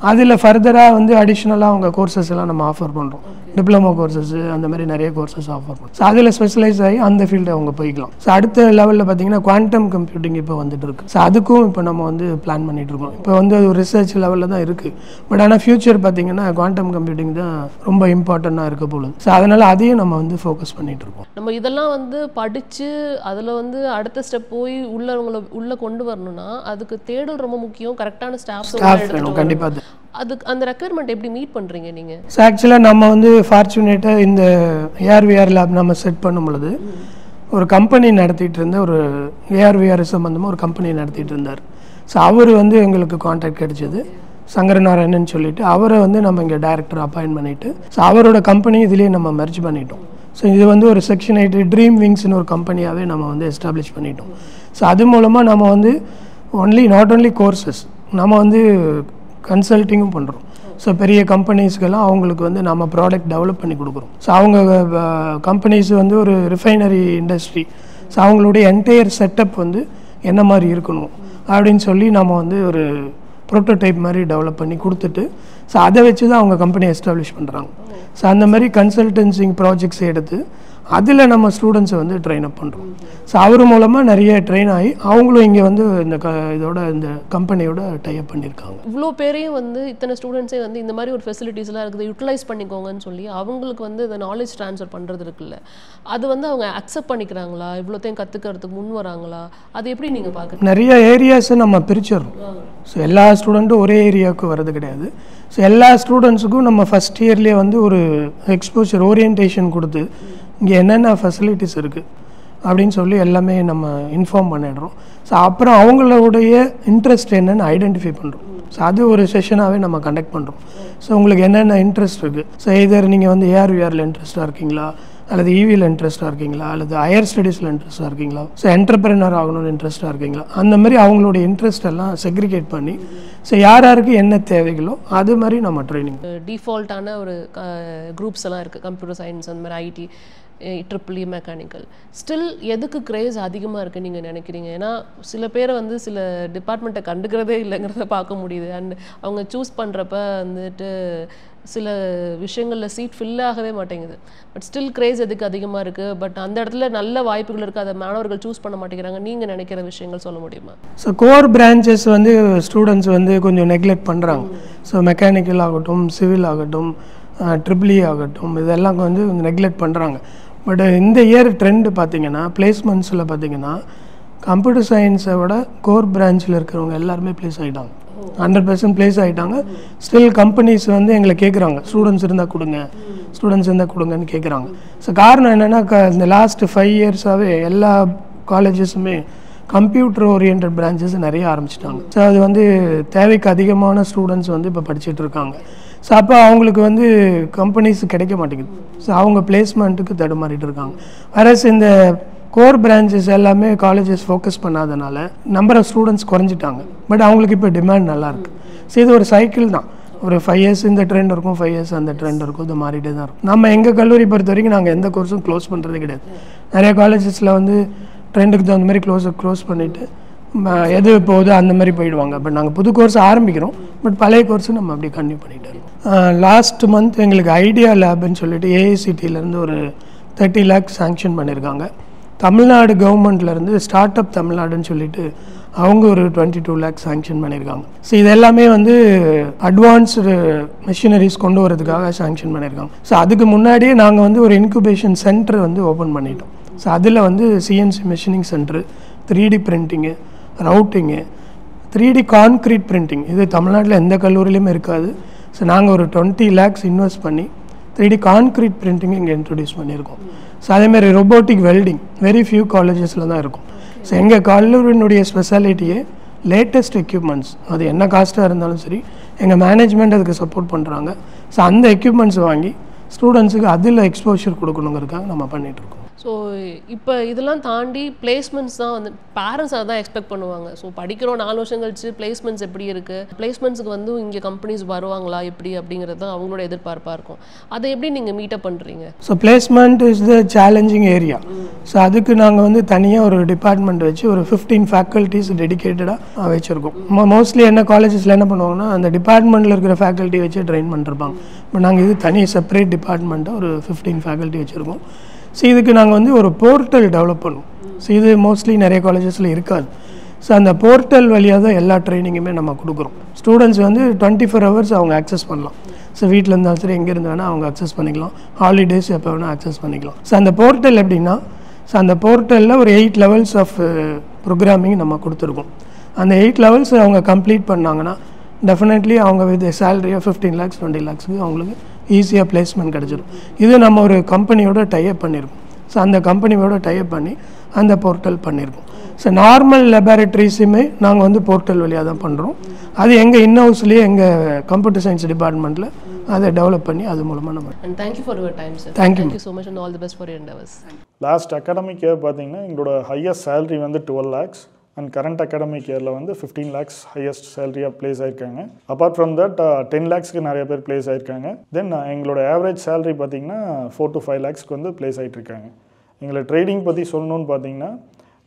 S2: அதில் ஃபர்தராக வந்து அடிஷ்னலாக அவங்க கோர்சஸ் எல்லாம் நம்ம ஆஃபர் பண்ணுறோம். டிப்ளமோ கோர்சஸ் அந்த மாதிரி நிறைய கோர்சஸ் ஆஃபர் பண்ணுறோம். ஸோ அதில் ஸ்பெஷலைஸ் ஆகி அந்த ஃபீல்டை அவங்க போய்க்கலாம். ஸோ அடுத்த லெவலில் பார்த்தீங்கன்னா குவாண்டம் கம்ப்யூட்டிங் இப்போ வந்துட்டு இருக்கு. ஸோ அதுக்கும் இப்போ நம்ம வந்து பிளான் பண்ணிட்டு இருக்கோம். இப்போ வந்து ஒரு ரிசர்ச் லெவலில் தான் இருக்குது. பட் ஆனால் ஃபியூச்சர் பார்த்தீங்கன்னா குவாண்டம் கம்ப்யூட்டிங் தான் ரொம்ப இம்பார்ட்டண்ட்டாக இருக்க போகுது. ஸோ அதனால் அதையும் நம்ம வந்து ஃபோக்கஸ் பண்ணிட்டு இருக்கோம்.
S4: நம்ம இதெல்லாம் வந்து படித்து அதில் வந்து அடுத்த ஸ்டெப் போய் உள்ளே கொண்டு வரணும்னா அதுக்கு தேடல் ரொம்ப முக்கியம். கரெக்டான ஸ்டாஃப்
S2: வேணும் கண்டிப்பாக.
S4: அதுக்கு அந்த ரெக்யர்மெண்ட் எப்படி மீட் பண்ணுறீங்க நீங்கள்?
S2: ஸோ ஆக்சுவலாக நம்ம வந்து ஃபார்ச்சுனேட்டாக இந்த AR/VR லேப் நம்ம செட் பண்ணும் பொழுது ஒரு கம்பெனி நடத்திட்டு இருந்த ஒரு AR/VR சம்மந்தமாக ஒரு கம்பெனி நடத்திட்டு இருந்தார். ஸோ அவர் வந்து எங்களுக்கு கான்டாக்ட் கிடைச்சது, சங்கரநாராயணன் சொல்லிட்டு அவரை வந்து நம்ம இங்கே டைரக்டர் அப்பாயின்ட் பண்ணிவிட்டு ஸோ அவரோட கம்பெனி இதுலேயே நம்ம மெர்ஜ் பண்ணிட்டோம். ஸோ இது வந்து ஒரு செக்ஷன் 8 ட்ரீம் விங்ஸ்னு ஒரு கம்பெனியாகவே நம்ம வந்து எஸ்டாப்ளிஷ் பண்ணிட்டோம். ஸோ அது மூலமாக நம்ம வந்து நாட் ஒன்லி கோர்சஸ், நம்ம வந்து கன்சல்ட்டிங்கும் பண்ணுறோம். ஸோ பெரிய கம்பெனிஸ்க்கெல்லாம் அவங்களுக்கு வந்து நம்ம ப்ராடக்ட் டெவலப் பண்ணி கொடுக்குறோம். ஸோ அவங்க கம்பெனிஸ் வந்து ஒரு ரிஃபைனரி இண்டஸ்ட்ரி, ஸோ அவங்களுடைய என்டையர் செட்டப் வந்து என்ன மாதிரி இருக்கணும் அப்படின்னு சொல்லி நம்ம வந்து ஒரு ப்ரோட்டோடைப் மாதிரி டெவலப் பண்ணி கொடுத்துட்டு ஸோ அதை வச்சு தான் அவங்க கம்பெனி எஸ்டாப்ளிஷ் பண்ணுறாங்க. ஸோ அந்த மாதிரி கன்சல்டன்சிங் ப்ராஜெக்ட்ஸ் எடுத்து அதில் நம்ம ஸ்டூடெண்ட்ஸை வந்து ட்ரெயின் அப் பண்ணுறோம். ஸோ அவர் மூலமாக நிறைய ட்ரெயின் ஆகி அவங்களும் இங்கே வந்து இந்த கம்பெனியோட டைப் பண்ணியிருக்காங்க.
S4: இவ்வளோ பேரையும் வந்து இத்தனை ஸ்டூடெண்ட்ஸே வந்து இந்த மாதிரி ஒரு ஃபெசிலிட்டிஸ்லாம் இருக்குது, யூட்டிலைஸ் பண்ணிக்கோங்கன்னு சொல்லி அவங்களுக்கு வந்து இந்த நாலேஜ் ட்ரான்ஸ்ஃபர் பண்ணுறது இருக்குல்ல, அது வந்து அவங்க அக்செப்ட் பண்ணிக்கிறாங்களா, இவ்வளோத்தையும் கற்றுக்கிறதுக்கு முன் வராங்களா, அது எப்படி நீங்கள் பார்க்குறீங்க?
S2: நிறைய ஏரியாஸை நம்ம பிரிச்சிடறோம். ஸோ எல்லா ஸ்டூடெண்ட்டும் ஒரே ஏரியாவுக்கு வர்றது கிடையாது. ஸோ எல்லா ஸ்டூடெண்ட்ஸுக்கும் நம்ம ஃபஸ்ட் இயர்லேயே வந்து ஒரு எக்ஸ்போஷர் ஓரியன்டேஷன் கொடுத்து இங்கே என்னென்ன ஃபெசிலிட்டிஸ் இருக்குது அப்படின்னு சொல்லி எல்லாமே நம்ம இன்ஃபார்ம் பண்ணிடுறோம். ஸோ அப்புறம் அவங்களுடைய இன்ட்ரெஸ்ட் என்னென்னு ஐடென்டிஃபை பண்ணுறோம். ஸோ அது ஒரு செஷனாகவே நம்ம கண்டக்ட் பண்ணுறோம். ஸோ உங்களுக்கு என்னென்ன இன்ட்ரெஸ்ட் இருக்குது, ஸோ இதர் நீங்கள் வந்து AR/VRல இன்ட்ரெஸ்ட்டாக இருக்கீங்களா, அல்லது EVயில் இன்ட்ரெஸ்ட்டாக இருக்கீங்களா, அல்லது ஹையர் ஸ்டடீஸில் இன்ட்ரெஸ்ட்டாக இருக்கீங்களா, ஸோ என்டர்பிரினர் ஆகணும்னு இன்ட்ரெஸ்ட்டாக இருக்கீங்களா, அந்த மாதிரி அவங்களுடைய இன்ட்ரெஸ்ட் எல்லாம் செக்ரிகேட் பண்ணி ஸோ யார் யாருக்கு என்ன தேவைகளோ அது மாதிரி நம்ம ட்ரைனிங்.
S4: டிஃபால்ட்டான ஒரு குரூப்ஸ் எல்லாம் இருக்குது, கம்ப்யூட்டர் சயின்ஸ் அந்த மாதிரி ஐடி, ட்ரிபிள் மெக்கானிக்கல். ஸ்டில் எதுக்கு கிரேஸ் அதிகமாக இருக்குன்னு நீங்கள் நினைக்கிறீங்க? ஏன்னா சில பேரை வந்து சில டிபார்ட்மெண்ட்டை கண்டுக்கிறதே இல்லைங்கிறத பார்க்க முடியுது. அண்ட் அவங்க சூஸ் பண்ணுறப்ப வந்துட்டு சில விஷயங்களில் சீட் ஃபில் ஆகவே மாட்டேங்குது. பட் ஸ்டில் கிரேஸ் எதுக்கு அதிகமாக இருக்குது? பட் அந்த இடத்துல நல்ல வாய்ப்புகள் இருக்குது, அதை மாணவர்கள் சூஸ் பண்ண மாட்டேங்கிறாங்க. நீங்கள் நினைக்கிற விஷயங்கள் சொல்ல முடியுமா?
S2: ஸோ கோர் பிரான்ச்சஸ் வந்து ஸ்டூடெண்ட்ஸ் வந்து கொஞ்சம் நெக்லெக்ட் பண்ணுறாங்க. ஸோ மெக்கானிக்கல் ஆகட்டும், சிவில் ஆகட்டும், ட்ரிபிள் ஆகட்டும், இதெல்லாம் வந்து நெக்லெக்ட் பண்ணுறாங்க. பட் இந்த இயர் ட்ரெண்டு பார்த்திங்கன்னா பிளேஸ்மெண்ட்ஸில் பார்த்திங்கன்னா கம்ப்யூட்டர் சயின்ஸை விட கோர் பிரான்ச்சில் இருக்கிறவங்க எல்லாருமே ப்ளேஸ் ஆகிட்டாங்க. 100% ப்ளேஸ் ஆகிட்டாங்க. ஸ்டில் கம்பெனிஸ் வந்து எங்களை கேட்குறாங்க, ஸ்டூடெண்ட்ஸ் இருந்தால் கொடுங்க, ஸ்டூடெண்ட்ஸ் இருந்தால் கொடுங்கன்னு கேட்குறாங்க. ஸோ காரணம் என்னென்னா இந்த லாஸ்ட் 5 இயர்ஸாகவே எல்லா காலேஜஸுமே கம்ப்யூட்டர் ஓரியன்ட் பிரான்ச்சஸ் நிறைய ஆரம்பிச்சிட்டாங்க. ஸோ அது வந்து தேவைக்கு அதிகமான ஸ்டூடெண்ட்ஸ் வந்து இப்போ படிச்சுட்டு இருக்காங்க. ஸோ அப்போ அவங்களுக்கு வந்து கம்பெனிஸ் கிடைக்க மாட்டேங்குது. ஸோ அவங்க பிளேஸ்மெண்ட்டுக்கு தடுமாறிட்டு இருக்காங்க. வேறஸ் இந்த கோர் பிரான்ச்சஸ் எல்லாமே காலேஜஸ் ஃபோக்கஸ் பண்ணாதனால நம்பர் ஆஃப் ஸ்டூடெண்ட்ஸ் குறைஞ்சிட்டாங்க. பட் அவங்களுக்கு இப்போ டிமாண்ட் நல்லாயிருக்கு. ஸோ இது ஒரு சைக்கிள் தான். ஒரு 5 இயர்ஸ் இந்த ட்ரெண்ட் இருக்கும், 5 இயர்ஸ் அந்த ட்ரெண்ட் இருக்கும், இது மாறிட்டே தான் இருக்கும். நம்ம எங்கள் கல்லூரி பொறுத்த வரைக்கும் நாங்கள் எந்த கோர்ஸும் க்ளோஸ் பண்ணுறதே கிடையாது. நிறைய காலேஜஸில் வந்து ட்ரெண்டுக்கு தகுந்த மாதிரி க்ளோஸ் பண்ணிவிட்டு எது போகுதோ அந்த மாதிரி போயிடுவாங்க. பட் நாங்கள் புது கோர்ஸ் ஆரம்பிக்கிறோம், பட் பழைய கோர்ஸு நம்ம அப்படி கன்டினியூ பண்ணிகிட்டு இருக்கோம். லாஸ்ட் மந்த் எங்களுக்கு ஐடியா லேப்னு சொல்லிட்டு ஏஐசிடியிலேருந்து ஒரு 30 lakhs சாங்ஷன் பண்ணியிருக்காங்க. தமிழ்நாடு கவர்மெண்ட்லேருந்து ஸ்டார்ட் அப் தமிழ்நாடுன்னு சொல்லிட்டு அவங்க ஒரு 22 lakhs சாங்ஷன் பண்ணியிருக்காங்க. ஸோ இது எல்லாமே வந்து அட்வான்ஸ்டு மிஷினரிஸ் கொண்டு வரதுக்காக சாங்ஷன் பண்ணியிருக்காங்க. ஸோ அதுக்கு முன்னாடியே நாங்கள் வந்து ஒரு இன்குபேஷன் சென்டர் வந்து ஓப்பன் பண்ணிட்டோம். ஸோ அதில் வந்து CNC machining centre, 3D printing, routing, 3D concrete printing, இது தமிழ்நாட்டில் எந்த கல்லூரியிலையுமே இருக்காது. ஸோ நாங்கள் ஒரு 20 lakhs இன்வெஸ்ட் பண்ணி 3D கான்க்ரீட் பிரிண்டிங் இங்கே இன்ட்ரடியூஸ் பண்ணியிருக்கோம். ஸோ அதேமாதிரி ரொபோட்டிக் வெல்டிங் வெரி ஃபியூ காலேஜஸில் தான் இருக்கும். ஸோ எங்கள் கல்லூரியினுடைய ஸ்பெஷாலிட்டியே லேட்டஸ்ட் எக்யூப்மெண்ட்ஸ், அது என்ன காஸ்ட்டாக இருந்தாலும் சரி எங்கள் மேனேஜ்மெண்ட் அதுக்கு சப்போர்ட் பண்ணுறாங்க. ஸோ அந்த எக்யூப்மெண்ட்ஸ் வாங்கி ஸ்டூடெண்ட்ஸுக்கு அதில் எக்ஸ்போஷர் கொடுக்கணுங்கிறதுக்காக நம்ம பண்ணிகிட்ருக்கோம்.
S4: ஸோ இப்போ இதெல்லாம் தாண்டி பிளேஸ்மெண்ட்ஸ் தான் வந்து பேரண்ட்ஸ் அதை தான் எக்ஸ்பெக்ட் பண்ணுவாங்க. ஸோ படிக்கிறோம் 4 வருஷம் கழிச்சு பிளேஸ்மெண்ட்ஸ் எப்படி இருக்குது, பிளேஸ்மெண்ட்ஸுக்கு வந்து இங்கே கம்பெனிஸ் வருவாங்களா எப்படி அப்படிங்கிறது தான் அவங்களோட எதிர்பார்ப்பாக இருக்கும். அதை எப்படி நீங்கள் மீட்டப் பண்ணுறீங்க?
S2: So placement is the challenging area. So அதுக்கு நாங்கள் வந்து தனியாக ஒரு டிபார்ட்மெண்ட் வச்சு ஒரு 15 ஃபேக்கல்ட்டிஸ் டெடிக்கேட்டடாக வச்சுருக்கோம். மோஸ்ட்லி என்ன காலேஜஸில் என்ன பண்ணுவாங்கன்னா அந்த டிபார்ட்மெண்ட்டில் இருக்கிற ஃபேக்கல்ட்டி வச்சு ட்ரெயின் பண்ணிருப்பாங்க. இப்போ நாங்கள் இது தனி செப்பரேட் டிபார்ட்மெண்ட்டாக ஒரு 15 ஃபேக்கல்ட்டி வச்சுருக்கோம். ஸோ இதுக்கு நாங்கள் வந்து ஒரு போர்ட்டல் டெவலப் பண்ணுவோம். ஸோ இது மோஸ்ட்லி நிறைய காலேஜஸில் இருக்காது. ஸோ அந்த போர்ட்டல் வழியாக தான் எல்லா ட்ரைனிங்குமே நம்ம கொடுக்குறோம். ஸ்டூடெண்ட்ஸ் வந்து 24 hours அவங்க ஆக்சஸ் பண்ணலாம். ஸோ வீட்டில் இருந்தாலும் சரி எங்கே இருந்து வேணால் அவங்க அக்சஸ் பண்ணிக்கலாம், ஹாலிடேஸ் எப்போ வேணால் அக்சஸ் பண்ணிக்கலாம். ஸோ அந்த போர்ட்டல் எப்படின்னா, ஸோ அந்த போர்ட்டலில் ஒரு 8 levels ஆஃப் ப்ரோக்ராமிங் நம்ம கொடுத்துருக்கோம். அந்த 8 levels அவங்க கம்ப்ளீட் பண்ணாங்கன்னா டெஃபினெட்லி அவங்க வித் சேலரியாக 15 lakhs 20 lakhsக்கு அவங்களுக்கு ஈஸியாக பிளேஸ்மெண்ட் கிடச்சிடும். இது நம்ம ஒரு கம்பெனியோட டைப் பண்ணியிருக்கோம். ஸோ அந்த கம்பெனியோட டைப் பண்ணி அந்த போர்ட்டல் பண்ணியிருக்கோம். ஸோ நார்மல் லெபார்ட்ரிஸுமே நாங்கள் வந்து போர்ட்டல் வழியாக தான் பண்ணுறோம். அது எங்கள் இன்ஹவுஸ்லேயே எங்கள் கம்ப்யூட்டர் சயின்ஸ் டிபார்ட்மெண்ட்டில் அதை டெவலப் பண்ணி அது மூலமாக நம்ம.
S4: And thank you for your time sir.
S2: Thank you
S4: so much and all the best for your Ender's.
S6: Last academic year பார்த்தீங்கன்னா எங்களோட ஹையஸ்ட் சேலரி வந்து 12 lakhs அண்ட் கரண்ட் அகாடமிக் இயரில் வந்து 15 lakhs ஹையஸ்ட் சேலரியாக ப்ளேஸ் ஆயிருக்காங்க. அப்பார்ட் ஃப்ரம் தட் 10 lakhsக்கு நிறைய பேர் place ஆயிருக்காங்க. தென் எங்களோட ஆவரேஜ் சேலரி பார்த்தீங்கன்னா 4 to 5 lakhsக்கு வந்து ப்ளேஸ் ஆகிட்டு இருக்காங்க. எங்களை ட்ரேடிங் பற்றி சொல்லணும்னு பார்த்தீங்கன்னா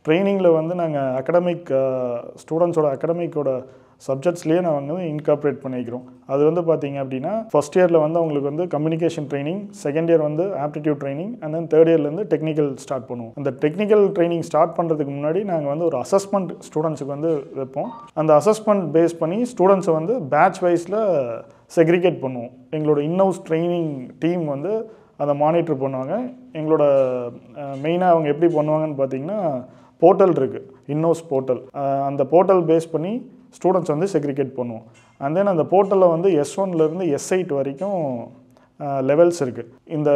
S6: ட்ரைனிங்கில் வந்து நாங்கள் அகடமிக் ஸ்டூடெண்ட்ஸோட அகடமிக்கோட சப்ஜெக்ட்ஸ்லேயே நான் வந்து இன்கார்பரேட் பண்ணிக்கிறோம். அது வந்து பார்த்தீங்க அப்படின்னா ஃபஸ்ட் இயரில் வந்து அவங்களுக்கு வந்து கம்யூனிகேஷன் ட்ரைனிங், செகண்ட் இயர் வந்து aptitude training, and then third இயர்லேருந்து டெக்னிக்கல் ஸ்டார்ட் பண்ணுவோம். அந்த டெக்னிக்கல் ட்ரைனிங் ஸ்டார்ட் பண்ணுறதுக்கு முன்னாடி நாங்கள் வந்து ஒரு அசஸ்மெண்ட் ஸ்டூடெண்ட்ஸுக்கு வந்து வைப்போம். அந்த அசஸ்மெண்ட் பேஸ் பண்ணி ஸ்டூடெண்ட்ஸை வந்து பேட்ச் வைஸில் செக்ரிகேட் பண்ணுவோம். எங்களோட இன்ஹவுஸ் ட்ரைனிங் டீம் வந்து அதை மானிட்டர் பண்ணுவாங்க. எங்களோட மெயினாக அவங்க எப்படி பண்ணுவாங்கன்னு பார்த்தீங்கன்னா போர்ட்டல் இருக்குது, இன்ஹவுஸ் போர்ட்டல். அந்த போர்ட்டல் பேஸ் பண்ணி ஸ்டூடெண்ட்ஸ் வந்து செக்ரிகேட் பண்ணுவோம். அண்ட் தென் அந்த போர்ட்டலில் வந்து S1லேருந்து S8 வரைக்கும் லெவல்ஸ் இருக்குது. இந்த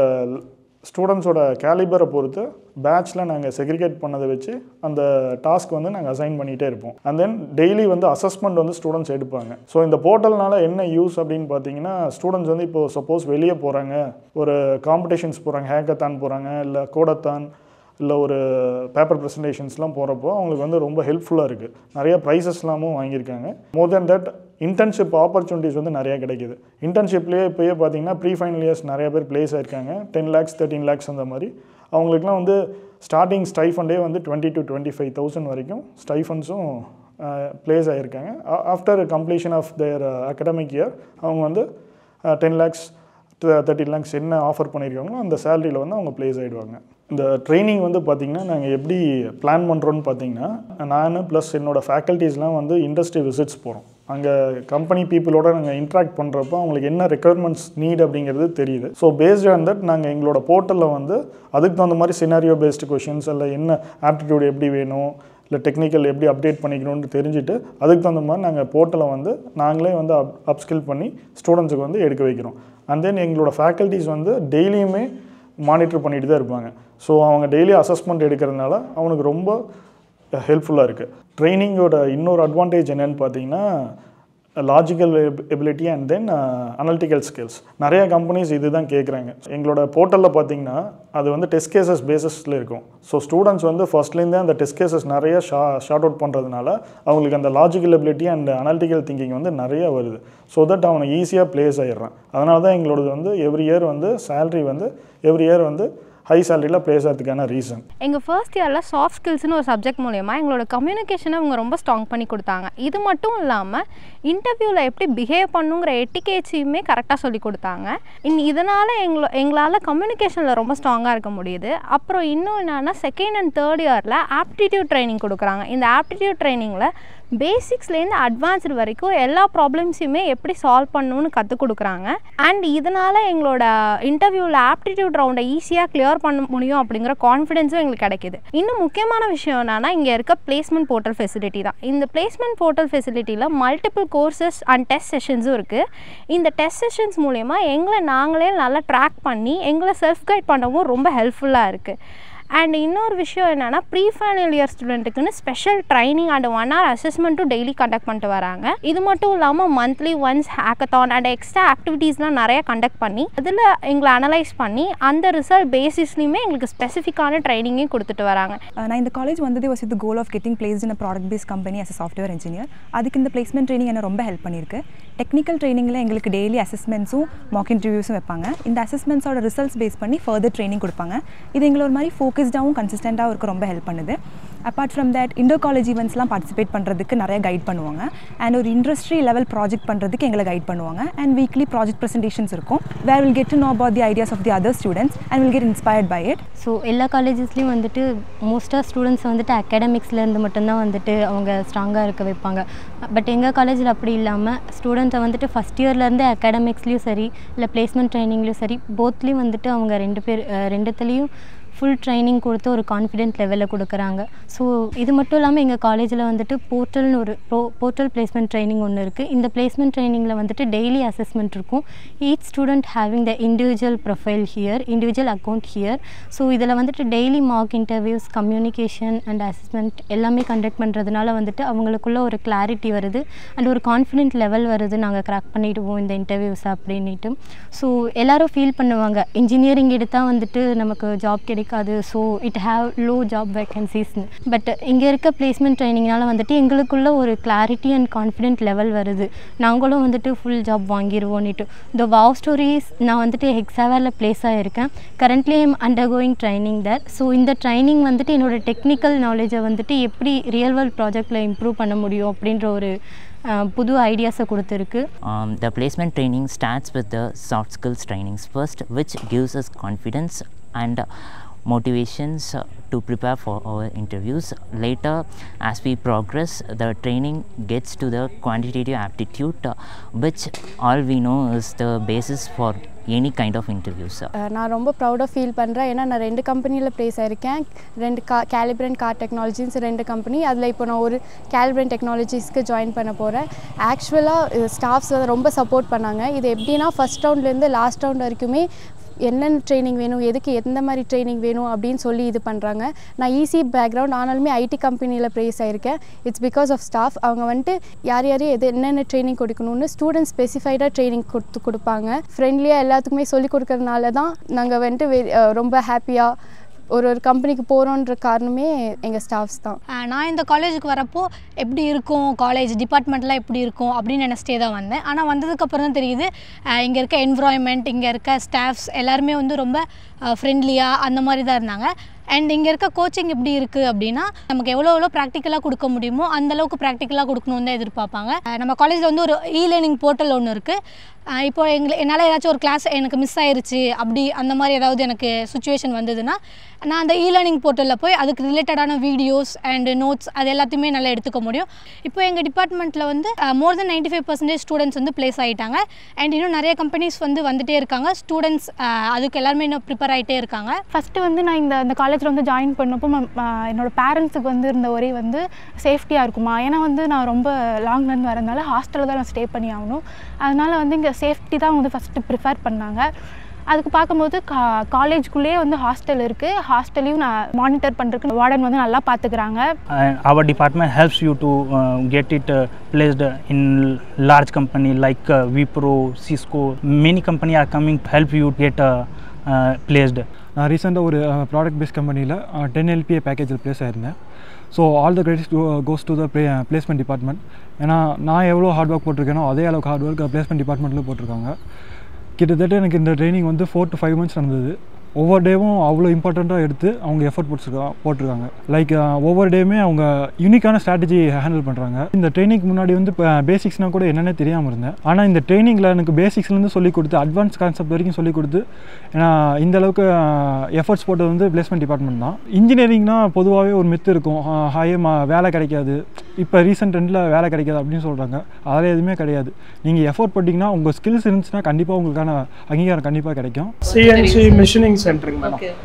S6: ஸ்டூடெண்ட்ஸோட கேலிபரை பொறுத்து பேட்சில் நாங்கள் செக்ரிகேட் பண்ணதை வச்சு அந்த டாஸ்க் வந்து நாங்கள் அசைன் பண்ணிகிட்டே இருப்போம். அண்ட் தென் டெய்லி வந்து அசஸ்மெண்ட் வந்து ஸ்டூடெண்ட்ஸ் எடுப்பாங்க. ஸோ இந்த போர்ட்டல்னால என்ன யூஸ் அப்படின்னு பார்த்தீங்கன்னா, ஸ்டூடெண்ட்ஸ் வந்து இப்போது சப்போஸ் வெளியே போகிறாங்க, ஒரு காம்படிஷன்ஸ் போகிறாங்க, ஹேக்கத்தான் போகிறாங்க, இல்லை கோடத்தான், இல்லை ஒரு பேப்பர் ப்ரெசன்டேஷன்ஸ்லாம் போகிறப்போ அவங்களுக்கு வந்து ரொம்ப ஹெல்ப்ஃபுல்லாக இருக்குது. நிறைய ப்ரைஸஸ்லாமும் வாங்கியிருக்காங்க. மோர் தென் தட் இன்டர்ன்ஷிப் ஆப்பர்ச்சுனிட்டிஸ் வந்து நிறையா கிடைக்கிது. இன்டர்ன்ஷிப்லேயே இப்போயே பார்த்தீங்கன்னா ப்ரீ ஃபைனல் இயர்ஸ் நிறைய பேர் ப்ளேஸ் ஆயிருக்காங்க. 10 lakhs 13 lakhs அந்த மாதிரி. அவங்களுக்குலாம் வந்து ஸ்டார்டிங் ஸ்டைஃபண்டே வந்து 20,000 to 25,000 வரைக்கும் ஸ்டைஃபண்ட்ஸும் ப்ளேஸ் ஆகியிருக்காங்க. After completion of their academic year அவங்க வந்து 10 lakhs 13 lakhs என்ன ஆஃபர் பண்ணியிருக்காங்களோ அந்த சேலரியில் வந்து அவங்க ப்ளேஸ் ஆகிடுவாங்க. இந்த ட்ரைனிங் வந்து பார்த்திங்கன்னா நாங்கள் எப்படி பிளான் பண்ணுறோன்னு பார்த்தீங்கன்னா, நான் ப்ளஸ் என்னோடய ஃபேக்கல்ட்டிஸ்லாம் வந்து இண்டஸ்ட்ரி விசிட்ஸ் போகிறோம். அங்கே கம்பெனி பீப்புளோட நாங்கள் இன்ட்ராக்ட் பண்ணுறப்போ அவங்களுக்கு என்ன ரெக்குயர்மெண்ட்ஸ் நீட் அப்படிங்கிறது தெரியுது. ஸோ பேஸ்ட் ஆன் தட் நாங்கள் எங்களோட போர்ட்டலில் வந்து அதுக்கு தகுந்த மாதிரி சினாரியோ பேஸ்டு கொஷின்ஸ் இல்லை என்ன ஆப்டிடியூட் எப்படி வேணும் இல்லை டெக்னிக்கல் எப்படி அப்டேட் பண்ணிக்கணும்னு தெரிஞ்சுட்டு அதுக்கு தகுந்த மாதிரி நாங்கள் போர்ட்டலை வந்து நாங்களே வந்து அப்ஸ்கில் பண்ணி ஸ்டூடெண்ட்ஸுக்கு வந்து எடுக்க வைக்கிறோம். அண்ட் தென் எங்களோட ஃபேக்கல்ட்டிஸ் வந்து டெய்லியுமே மானிட்டர் பண்ணிட்டு தான் இருப்பாங்க. ஸோ அவங்க டெய்லி அசஸ்மெண்ட் எடுக்கிறதுனால அவனுக்கு ரொம்ப ஹெல்ப்ஃபுல்லாக இருக்குது. ட்ரைனிங்கோட இன்னொரு அட்வான்டேஜ் என்னென்னு பார்த்தீங்கன்னா logical ability and then analytical skills. நிறைய கம்பெனிஸ் இது தான் கேட்குறாங்க. எங்களோட போர்ட்டலில் பார்த்தீங்கன்னா அது வந்து டெஸ்ட் கேசஸ் பேஸஸில் இருக்கும். ஸோ ஸ்டூடெண்ட்ஸ் வந்து ஃபர்ஸ்ட்லேருந்தே அந்த டெஸ்ட் கேசஸ் நிறைய ஷார்ட் அவுட் பண்ணுறதுனால அவங்களுக்கு அந்த logical ability and analytical thinking வந்து நிறைய வருது. ஸோ தட் அவனை ஈஸியாக ப்ளேஸ் ஆகிடுறான். அதனால தான் எங்களோடது வந்து எவ்ரி இயர் வந்து சேலரி வந்து எவ்ரி இயர் வந்து ஹை சேலரியில் ப்ளேஸ் ஆகிறதுக்கான ரீசன்.
S7: எங்கள் ஃபர்ஸ்ட் இயரில் சாஃப்ட் ஸ்கில்ஸ்னு ஒரு சப்ஜெக்ட் மூலயமா எங்களோட கம்யூனிகேஷனை அவங்க ரொம்ப ஸ்ட்ராங் பண்ணி கொடுத்தாங்க. இது மட்டும் இல்லாமல் இன்டர்வியூவில் எப்படி பிஹேவ் பண்ணுங்கிற எட்டிகேட்ஸையுமே கரெக்டாக சொல்லி கொடுத்தாங்க. இதனால் எங்களால் கம்யூனிகேஷனில் ரொம்ப ஸ்ட்ராங்காக இருக்க முடியுது. அப்புறம் இன்னும் என்னென்னா செகண்ட் அண்ட் தேர்ட் இயரில் ஆப்டிடியூட் ட்ரைனிங் கொடுக்குறாங்க. இந்த ஆப்டிடியூட் ட்ரைனிங்கில் பேசிக்ஸ்லேருந்து அட்வான்ஸ்டு வரைக்கும் எல்லா ப்ராப்ளம்ஸையுமே எப்படி சால்வ் பண்ணணும்னு கற்றுக் கொடுக்குறாங்க. அண்ட் இதனால் எங்களோட இன்டர்வியூவில் ஆப்டிடியூட் ரவுண்டை ஈஸியாக கிளியர் பண்ண முடியும் அப்படிங்கிற கான்ஃபிடென்ஸும் எங்களுக்கு கிடைக்கிது. இன்னும் முக்கியமான விஷயம் என்னென்னா இங்கே இருக்க பிளேஸ்மெண்ட் போர்ட்டல் ஃபெசிலிட்டி தான். இந்த பிளேஸ்மெண்ட் போர்ட்டல் ஃபெசிலிட்டியில் மல்டிபிள் கோர்சஸ் அண்ட் டெஸ்ட் செஷன்ஸும் இருக்குது. இந்த டெஸ்ட் செஷன்ஸ் மூலயமா எங்களை நாங்களே நல்லா ட்ராக் பண்ணி எங்களை செல்ஃப் கைட் பண்ணவும் ரொம்ப ஹெல்ப்ஃபுல்லாக இருக்குது. அண்ட் இன்னொரு விஷயம் என்னென்னா ப்ரீ ஃபைனல் இயர் ஸ்டூடெண்ட்டுக்குன்னு ஸ்பெஷல் ட்ரைனிங் அண்ட் 1 hour அசஸ்மெண்ட்டும் டெய்லி கண்டக்ட் பண்ணிட்டு வராங்க. இது மட்டும் இல்லாமல் monthly once hackathon and extra ஆக்டிவிட்டீஸ்லாம் நிறையா கண்டக்ட் பண்ணி அதில் எங்களை அனலைஸ் பண்ணி அந்த ரிசல்ட் பேசிஸ்லையுமே எங்களுக்கு ஸ்பெசிஃபிக்கான ட்ரைனிங்கையும் கொடுத்துட்டு வராங்க.
S8: நான் இந்த காலேஜ் வந்ததே was with the goal of getting placed in a product based company as a software engineer. அதுக்கு இந்த பிளேஸ்மெண்ட் ட்ரைனிங் என்ன ரொம்ப ஹெல்ப் பண்ணியிருக்கு. டெக்னிக்கல் ட்ரைனிங்கில் எங்களுக்கு டெய்லி அசஸ்மெண்ட்ஸும் மாக் இன்டர்வியூஸும் வைப்பாங்க. இந்த அசஸ்மெண்ட்ஸோட ரிசல்ட்ஸ் பேஸ் பண்ணி ஃபர்தர் ட்ரைனிங் கொடுப்பாங்க. இது எங்களை ஒரு மாதிரி ஃபோக்கஸ்டாகவும் கன்சிஸ்டன்ட்டாக இருக்க ரொம்ப ஹெல்ப் பண்ணுது. Apart from that indoor college ஈவெண்ட்ஸ்லாம் பார்ட்டிசிபேட் பண்ணுறதுக்கு நிறைய கைட் பண்ணுவாங்க. அண்ட் ஒரு இண்டஸ்ட்ரி லெவல் ப்ராஜெக்ட் பண்ணுறதுக்கு எங்களை கைட் பண்ணுவாங்க. அண்ட் வீக்லி ப்ராஜெக்ட் ப்ரெசன்டேஷன்ஸ் இருக்கும். Where will get to know about the ideas of the other students and will get inspired by it.
S9: So எல்லா காலேஜஸ்லேயும் வந்துட்டு மோஸ்ட்டாக ஸ்டூடெண்ட்ஸ் வந்துட்டு அகாடமிக்ஸ்லேருந்து மட்டும்தான் வந்துட்டு அவங்க ஸ்ட்ராங்காக இருக்க வைப்பாங்க. பட் எங்கள் காலேஜில் அப்படி இல்லாமல் ஸ்டூடெண்ட்ஸை வந்துட்டு ஃபஸ்ட் இயர்லேருந்து அகாடமிக்ஸ்லேயும் சரி இல்லை பிளேஸ்மெண்ட் ட்ரைனிங்லேயும் சரி போத்லேயும் வந்துட்டு அவங்க ரெண்டுத்துலேயும் ஃபுல் ட்ரைனிங் கொடுத்து ஒரு கான்ஃபிடென்ட் லெவலில் கொடுக்குறாங்க. ஸோ இது மட்டும் இல்லாமல் எங்கள் காலேஜில் வந்துட்டு போர்ட்டல்னு ஒரு போர்ட்டல் பிளேஸ்மெண்ட் ட்ரைனிங் ஒன்று இருக்குது. இந்த பிளேஸ்மெண்ட் ட்ரைனிங்கில் வந்துட்டு டெய்லி அசஸ்மெண்ட் இருக்கும். Each student having the individual profile here, individual account here. So இதில் வந்துட்டு daily mark interviews, communication and assessment எல்லாமே கண்டக்ட் பண்ணுறதுனால வந்துட்டு அவங்களுக்குள்ள ஒரு கிளாரிட்டி வருது அண்ட் ஒரு கான்ஃபிடென்ட் லெவல் வருது. நாங்கள் கிராக் பண்ணிவிடுவோம் இந்த இன்டர்வியூஸ் அப்படின்ட்டு. ஸோ எல்லோரும் ஃபீல் பண்ணுவாங்க இன்ஜினியரிங் எடுத்தால் வந்துட்டு நமக்கு ஜாப் கிடைக்காது, so it have low job வேக்கன்சிஸ்னு. பட் இங்கே இருக்க பிளேஸ்மெண்ட் ட்ரைனிங்னால வந்துட்டு எங்களுக்குள்ள ஒரு கிளாரிட்டி அண்ட் கான்ஃபிடென்ட் லெவல் வருது. நாங்களும் வந்துட்டு ஃபுல் ஜாப் வாங்கிடுவோன்னுட்டு. த வாவ் ஸ்டோரிஸ் நான் வந்துட்டு ஹெக்ஸாவேரில் ப்ளேஸ் ஆகிருக்கேன். Currently I'm undergoing training there. So இந்த ட்ரைனிங் வந்துட்டு என்னோடய டெக்னிக்கல் நாலேஜை வந்துட்டு எப்படி ரியல் வேர்ல்ட் ப்ராஜெக்டில் இம்ப்ரூவ் பண்ண முடியும் அப்படின்ற ஒரு புது ஐடியாஸை கொடுத்துருக்கு.
S10: The placement training starts with the soft skills trainings first, which gives us confidence and motivations to prepare for our interviews. Later, as we progress, the training gets to the quantitative aptitude, which all we know is the basis for any kind of interviews.
S11: நான் ரொம்ப ப்ரௌடாக feel பண்ணுறேன். ஏன்னா நான் 2 கம்பெனியில் place ஆகிருக்கேன். 2 கேலிப்ரண்ட் car technologies 2 company. அதில் இப்போ நான் ஒரு கேலிப்ரண்ட் டெக்னாலஜிஸ்க்கு ஜாயின் பண்ண போகிறேன். ஆக்சுவலாக ஸ்டாஃப்ஸ் ரொம்ப சப்போர்ட் பண்ணாங்க. இது எப்படின்னா ஃபஸ்ட் ரவுண்ட்லேருந்து லாஸ்ட் ரவுண்ட் வரைக்குமே என்னென்ன ட்ரைனிங் வேணும், எதுக்கு எந்த மாதிரி ட்ரைனிங் வேணும் அப்படின்னு சொல்லி இது பண்ணுறாங்க. நான் ஈஸி பேக்ரவுண்ட் ஆனாலுமே ஐடி கம்பெனியில் ப்ளேஸ் ஆகிருக்கேன். It's because of staff. அவங்க வந்துட்டு யார் என்னென்ன ட்ரைனிங் கொடுக்கணும்னு ஸ்டூடெண்ட்ஸ் ஸ்பெசிஃபைடாக ட்ரைனிங் கொடுப்பாங்க. ஃப்ரெண்ட்லியாக எல்லாத்துக்குமே சொல்லிக் கொடுக்கறதுனால தான் நாங்கள் வந்துட்டு ரொம்ப ஹாப்பியாக ஒரு கம்பெனிக்கு போகிறோன்ற காரணமே எங்கள் ஸ்டாஃப்ஸ் தான்.
S12: நான் இந்த காலேஜுக்கு வரப்போ எப்படி இருக்கும் காலேஜ் டிபார்ட்மெண்ட்லாம் எப்படி இருக்கும் அப்படின்னு நினச்சிட்டே தான் வந்தேன். ஆனால் வந்ததுக்கப்புறம் தான் தெரியுது இங்கே இருக்க என்விரான்மெண்ட், இங்கே இருக்க ஸ்டாஃப்ஸ் எல்லாருமே வந்து ரொம்ப ஃப்ரெண்ட்லியாக அந்த மாதிரி தான் இருந்தாங்க. அண்ட் இங்கே இருக்க கோச்சிங் எப்படி இருக்குது அப்படின்னா நமக்கு எவ்வளோ ப்ராக்டிக்கலாக கொடுக்க முடியுமோ அந்தளவுக்கு ப்ராக்டிக்கலாக கொடுக்கணுன்னு தான் எதிர்பார்ப்பாங்க. நம்ம காலேஜில் வந்து ஒரு லேர்னிங் போர்ட்டல் ஒன்று இருக்குது. இப்போ என்னால் ஏதாச்சும் ஒரு கிளாஸ் எனக்கு மிஸ் ஆயிருச்சு அப்படி அந்த மாதிரி ஏதாவது எனக்கு சுச்சுவேஷன் வந்ததுன்னா நான் அந்த லேர்னிங் போர்ட்டலில் போய் அதுக்கு ரிலேட்டடான வீடியோஸ் அண்ட் நோட்ஸ் அது எல்லாத்தையுமே நல்லா எடுத்துக்க முடியும். இப்போ எங்கள் டிபார்ட்மெண்ட்டில் வந்து மோர் தென் 95% ஸ்டூடெண்ட்ஸ் வந்து ப்ளேஸ் ஆகிட்டாங்க. அண்ட் இன்னும் நிறைய கம்பெனிஸ் வந்து வந்துகிட்டே இருக்காங்க. ஸ்டூடெண்ட்ஸ் அதுக்கு எல்லாருமே இன்னும் ப்ரிப்பேர் ஆகிட்டே இருக்காங்க.
S13: ஃபஸ்ட்டு வந்து நான் இந்த காலேஜில் வந்து ஜாயின் பண்ணப்போ என்னோடய பேரண்ட்ஸுக்கு வந்து இருந்த ஒரே வந்து சேஃப்டியாக இருக்குமா, ஏன்னா வந்து நான் ரொம்ப லாங்லேருந்து வரதுனால ஹாஸ்டலில் தான் நான் ஸ்டே பண்ணி ஆகணும். அதனால் வந்து இங்கே சேஃப்டி தான் வந்து ஃபஸ்ட்டு ப்ரிஃபர் பண்ணாங்க. அதுக்கு பார்க்கும்போது காலேஜ்குள்ளேயே வந்து ஹாஸ்டல் இருக்குது. ஹாஸ்டலையும் நான் மானிட்டர் பண்ணுறதுக்கு வார்டன் வந்து நல்லா பார்த்துக்கிறாங்க.
S14: Our department helps you to get it placed in large company like Wipro, Cisco. Many companies are coming to help you get placed.
S3: நான் ரீசெண்டாக ஒரு ப்ராடக்ட் பேஸ்ட் கம்பெனியில் 10 LPA பேக்கேஜில் ப்ளேஸ் ஆயிருந்தேன். So all the credits goes to the placement department. ஏன்னா நான் எவ்வளோ hard work போட்டிருக்கேனோ அதே அளவுக்கு ஹார்ட் ஒர்க் பிளேஸ்மெண்ட் டிபார்ட்மெண்ட்டில் போட்டிருக்காங்க. கிட்டத்தட்ட எனக்கு இந்த ட்ரைனிங் வந்து 4 to 5 months நடந்தது. ஒவ்வொரு டேவும் அவ்வளோ இம்பார்ட்டண்ட்டாக எடுத்து அவங்க எஃபர்ட் போட்டிருக்காங்க. லைக் ஒவ்வொரு டேவுமே அவங்க யூனிக்கான ஸ்ட்ராட்டஜி ஹேண்டில் பண்ணுறாங்க. இந்த ட்ரைனிங்க்கு முன்னாடி வந்து பேசிக்ஸ்னால் கூட என்னென்ன தெரியாமல் இருந்தேன். ஆனால் இந்த ட்ரைனிங்கில் எனக்கு பேசிக்ஸ்லேருந்து சொல்லிக் கொடுத்து அட்வான்ஸ் கான்செப்ட் வரைக்கும் சொல்லிக் கொடுத்து ஏன்னா இந்தளவுக்கு எஃபர்ட்ஸ் போட்டது வந்து பிளேஸ்மெண்ட் டிபார்ட்மெண்ட் தான். இன்ஜினியரிங்னால் பொதுவாகவே ஒரு மித்து இருக்கும், வேலை கிடைக்காது, இப்போ ரீசெண்ட் ட்ரெண்டில் வேலை கிடைக்காது அப்படின்னு சொல்கிறாங்க. அதில் எதுவுமே கிடையாது. நீங்கள் எஃபோர்ட் போட்டிங்கன்னா உங்கள் ஸ்கில்ஸ் இருந்துச்சுன்னா கண்டிப்பாக உங்களுக்கான அங்கீகாரம் கண்டிப்பாக கிடைக்கும்.
S2: சிஎன்சி மிஷினிங் சென்டருங்க மேடம்.